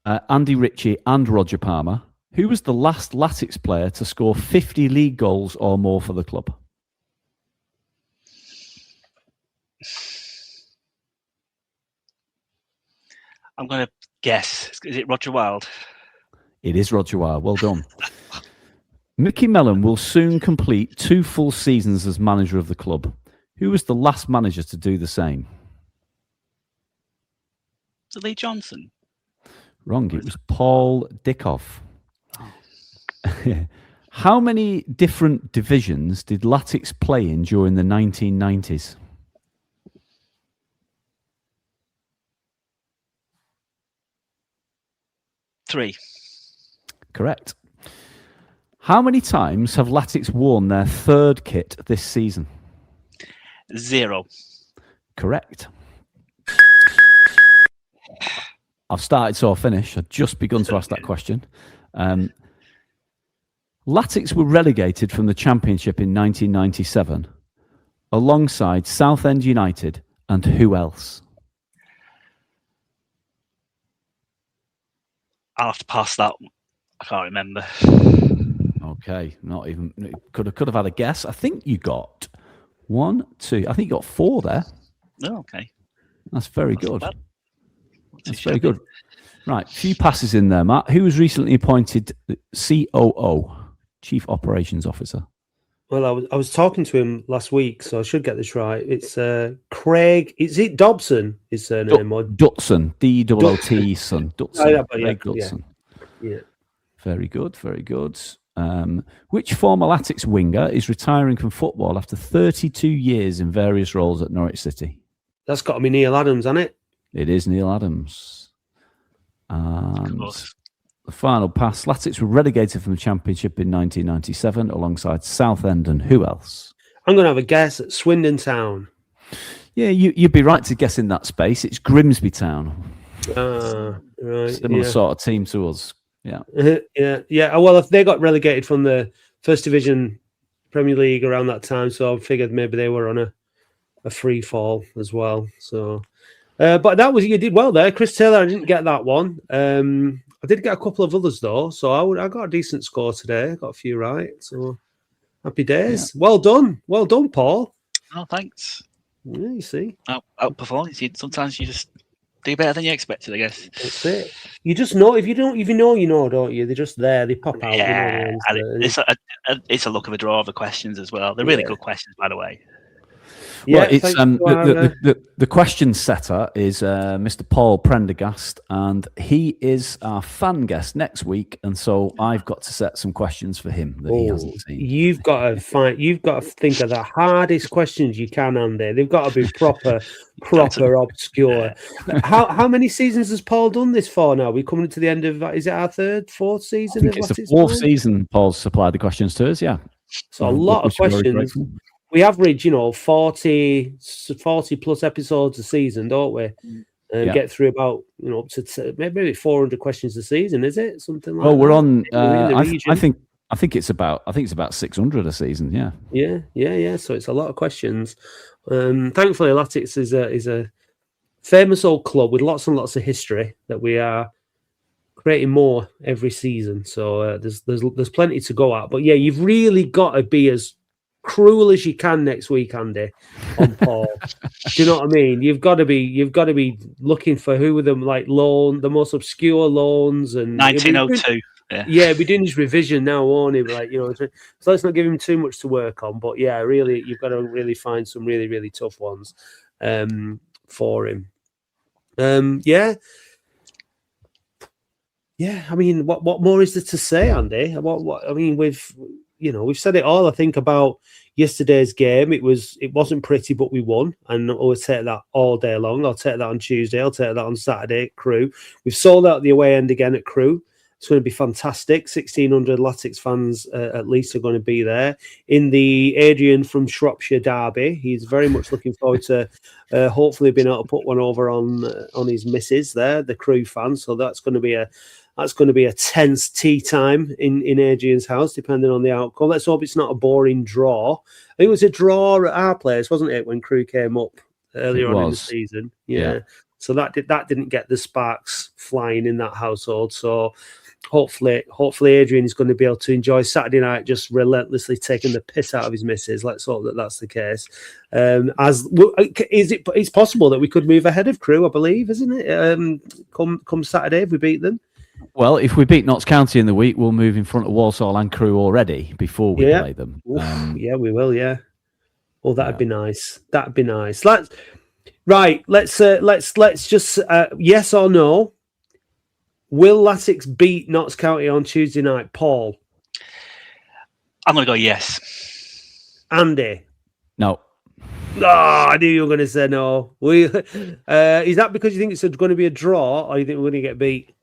Andy Ritchie and Roger Palmer. Who was the last Latics player to score 50 league goals or more for the club? I'm going to guess. Is it Roger Wilde? It is Roger Wilde. Well done. Mickey Mellon will soon complete 2 full seasons as manager of the club. Who was the last manager to do the same? Is it Lee Johnson? Wrong. It was Paul Dickov. How many different divisions did Latics play in during the 1990s? Three. Correct. How many times have Latics worn their 3rd kit this season? 0. Correct. I've started, so I'll finish. I've just begun to ask that question. Latics were relegated from the Championship in 1997 alongside Southend United and who else? I'll have to pass that. I can't remember. Okay, not even could have had a guess. I think you got 1, 2. I think you got 4 there. Oh, okay. That's very That's good. not bad. That's very good. Right, few passes in there, Matt. Who was recently appointed COO, Chief Operations Officer? Well, I was talking to him last week, so I should get this right. It's Craig. Is it Dobson? His surname? Dutson, Dotson. Dutson. Craig Dutson. Yeah. Very good. Very good. Which former Latics winger is retiring from football after 32 years in various roles at Norwich City? That's got to be Neil Adams, hasn't it? It is Neil Adams. And the final pass. Latics were relegated from the Championship in 1997 alongside Southend and who else? I'm going to have a guess at Swindon Town. Yeah, you'd be right to guess in that space. It's Grimsby Town. Right. Similar sort of team to us. Yeah. Yeah. Well, if they got relegated from the First Division Premier League around that time, so I figured maybe they were on a free fall as well. So, but you did well there, Chris Taylor. I didn't get that one. I did get a couple of others though, so I got a decent score today. I got a few right. So happy days. Yeah. Well done, Paul. Oh, thanks. Yeah, you see, outperforming. Sometimes you just do better than you expected, I guess. That's it. You just know if you know, don't you? They're just there. They pop out. Yeah, it's a look of a draw of the questions as well. They're really good questions, by the way. Well, it's the question setter is Mr. Paul Prendergast, and he is our fan guest next week, and so I've got to set some questions for him that he hasn't seen. You've got to think of the hardest questions you can, Andy. They've got to be proper obscure. How many seasons has Paul done this for now? We're coming to the end of, is it our 3rd, 4th season? I think it's the 4th season Paul's supplied the questions to us, yeah. So a lot of questions. We average, 40 plus episodes a season, don't we? Get through about, up to maybe 400 questions a season, is it? Something like that. Oh, we're on. I think it's about 600 a season. Yeah. Yeah. So it's a lot of questions. Thankfully, Latics is a famous old club with lots and lots of history that we are creating more every season. So there's plenty to go at. But yeah, you've really got to be as cruel as you can next week, Andy, on Paul. Do you know what I mean? You've got to be looking for who were the the most obscure loans, and 1902. Yeah, we're doing his revision now, won't he? So let's not give him too much to work on. But yeah, really, you've got to really find some really, really tough ones for him. Yeah. I mean, what more is there to say, Andy? I mean, we've said it all. I think about yesterday's game. It wasn't pretty, but we won, and I'll take that all day long. I'll take that on Tuesday. I'll take that on Saturday at Crewe. We've sold out the away end again at Crewe. It's going to be fantastic. 1,600 Latics fans at least are going to be there in the Adrian from Shropshire derby. He's very much looking forward to hopefully being able to put one over on his missus there, the Crewe fans. So that's going to be a tense tea time in Adrian's house, depending on the outcome. Let's hope it's not a boring draw. I think it was a draw at our place, wasn't it, when Crewe came up earlier on in the season? Yeah. So that didn't get the sparks flying in that household. So hopefully Adrian is going to be able to enjoy Saturday night, just relentlessly taking the piss out of his missus. Let's hope that that's the case. It's possible that we could move ahead of Crewe, I believe, isn't it? Come Saturday if we beat them. Well, if we beat Notts County in the week, we'll move in front of Walsall and Crewe already before we play them. Yeah, we will. Yeah. Oh, that'd be nice. That'd be nice. Let's just yes or no. Will Latics beat Notts County on Tuesday night, Paul? I'm going to go yes. Andy? No. Oh, I knew you were going to say no. Is that because you think it's going to be a draw, or you think we're going to get beat?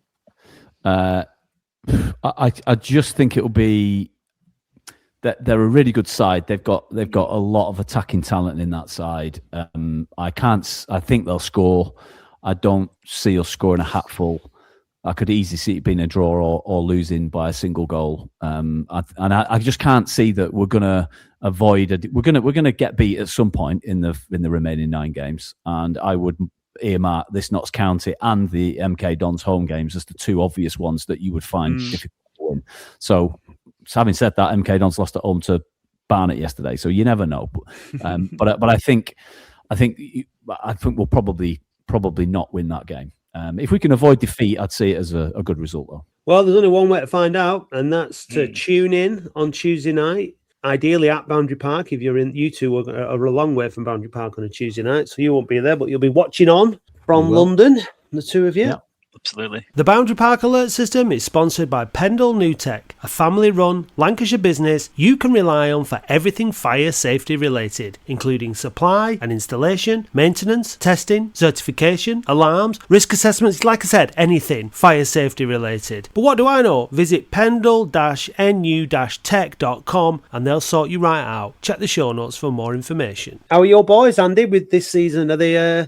I just think it'll be that they're a really good side. They've got a lot of attacking talent in that side. I think they'll score. I don't see us scoring a hatful. I could easily see it being a draw or losing by a single goal. I just can't see that we're going to avoid. We're going to get beat at some point in the remaining 9 games. And I would earmark this Notts County and the MK Dons home games as the 2 obvious ones that you would find difficult to win. So having said that, MK Dons lost at home to Barnet yesterday, so you never know. But I think we'll probably not win that game. If we can avoid defeat, I'd see it as a good result, though. Well, there's only one way to find out, and that's to tune in on Tuesday night, ideally at Boundary Park. If you're in, you two are a long way from Boundary Park on a Tuesday night, so you won't be there, but you'll be watching on from London, the 2 of you. Yeah. Absolutely. The Boundary Park Alert System is sponsored by Pendle New Tech, a family-run Lancashire business you can rely on for everything fire safety related, including supply and installation, maintenance, testing, certification, alarms, risk assessments, like I said, anything fire safety related. But what do I know? Visit pendle-nu-tech.com and they'll sort you right out. Check the show notes for more information. How are your boys, Andy, with this season? Are they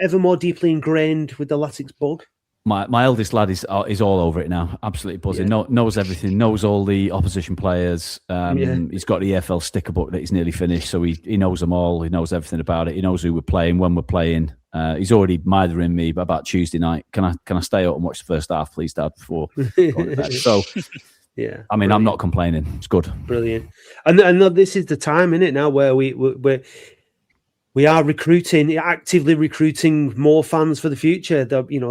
ever more deeply ingrained with the Latics bug? My eldest lad is all over it now, absolutely buzzing. Knows everything, knows all the opposition players. He's got the EFL sticker book that he's nearly finished, so he knows them all. He knows everything about it. He knows who we're playing, when we're playing. He's already mithering me about Tuesday night. Can I stay out and watch the first half, please, Dad, before going to bed? So. Yeah, I mean, I'm not complaining. It's good, brilliant. And this is the time, isn't it? Now where we are actively recruiting more fans for the future. A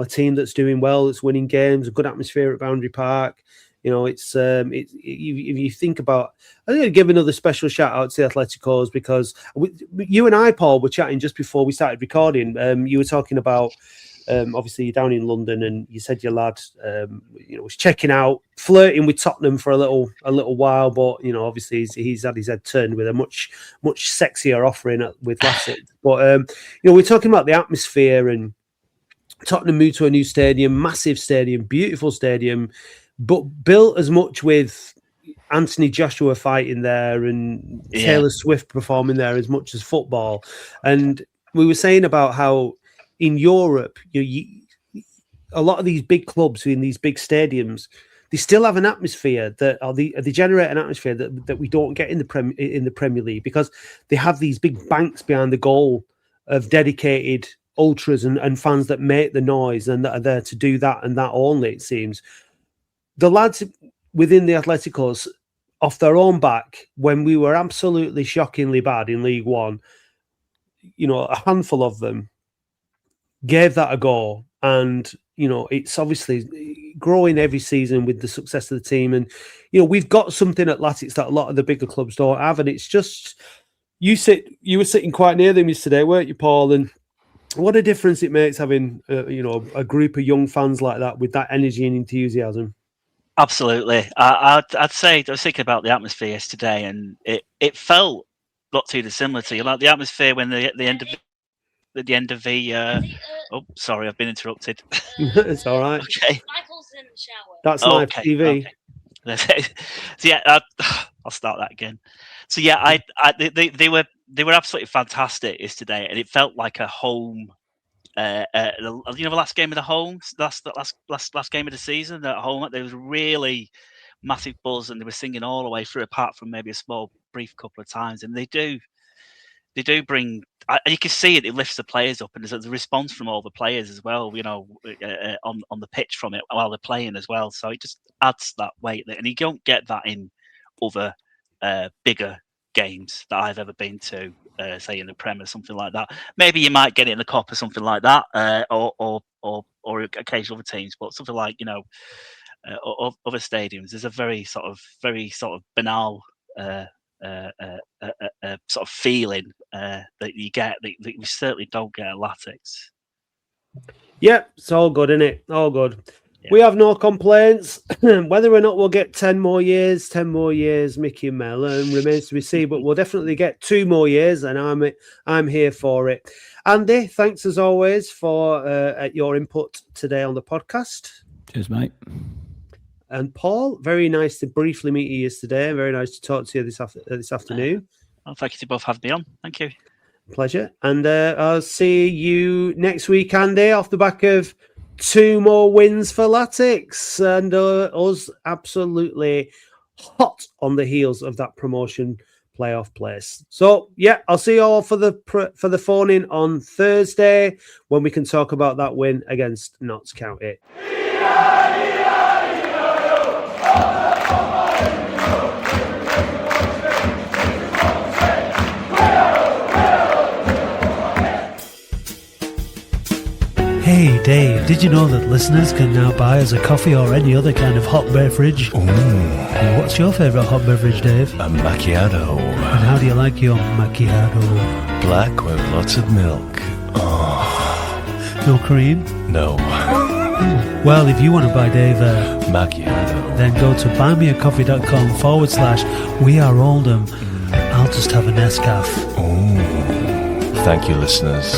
team that's doing well, that's winning games, a good atmosphere at Boundary Park. If you think about, I'm going to give another special shout out to the Atleticos because you and I, Paul, were chatting just before we started recording. You were talking about, obviously you're down in London, and you said your lad, was checking out, flirting with Tottenham for a little while, but obviously he's had his head turned with a much sexier offering with Latics. But we're talking about the atmosphere, and Tottenham moved to a new stadium, massive stadium, beautiful stadium, but built as much with Anthony Joshua fighting there and Taylor Swift performing there as much as football. And we were saying about how in Europe, a lot of these big clubs in these big stadiums, they still have an atmosphere they generate an atmosphere that we don't get in the Premier League, because they have these big banks behind the goal of dedicated ultras and fans that make the noise and that are there to do that and that only. It seems the lads within the Atleticos, off their own back, when we were absolutely shockingly bad in League One, a handful of them gave that a go, and it's obviously growing every season with the success of the team. And we've got something at Latics that a lot of the bigger clubs don't have, and it's just you were sitting quite near them yesterday, weren't you, Paul? And what a difference it makes having a group of young fans like that with that energy and enthusiasm. Absolutely. I'd say I was thinking about the atmosphere yesterday, and it felt not too dissimilar to you, like the atmosphere when at the end of the oh, sorry, I've been interrupted. It's all right. Okay. Michael's in the shower. That's live TV. Okay. So yeah, I'll start that again. So yeah, they were absolutely fantastic yesterday, and it felt like a home. The last game of the home, last game of the season at home. There was really massive buzz, and they were singing all the way through, apart from maybe a small brief couple of times. And they do do bring. You can see it lifts the players up, and there's a response from all the players as well. On the pitch from it while they're playing as well. So it just adds that weight, and you don't get that in other bigger games that I've ever been to. Say in the Prem or something like that. Maybe you might get it in the Cop or something like that, or occasional other teams. But something like other stadiums, there's a very sort of banal sort of feeling that you get that we certainly don't get at Latics. Yep, it's all good, isn't it? All good. Yeah. We have no complaints. Whether or not we'll get 10 more years, Mickey and Mel, remains to be seen. But we'll definitely get 2 more years, and I'm here for it. Andy, thanks as always for your input today on the podcast. Cheers, mate. And Paul, very nice to briefly meet you yesterday. Very nice to talk to you this afternoon. Well, thank you to both having me on. Thank you. Pleasure. And I'll see you next week, Andy, off the back of 2 more wins for Latics, and us absolutely hot on the heels of that promotion playoff place. So yeah, I'll see you all for the phone in on Thursday when we can talk about that win against Notts County. Hey Dave, did you know that listeners can now buy us a coffee or any other kind of hot beverage? Ooh, Hey, what's your favourite hot beverage, Dave? a macchiato. And how do you like your macchiato? Black with lots of milk. No cream? No, Well, if you want to buy Dave macchiato. then go to buymeacoffee.com/We Are Oldham. I'll just have a Nescafe. Ooh, thank you, listeners.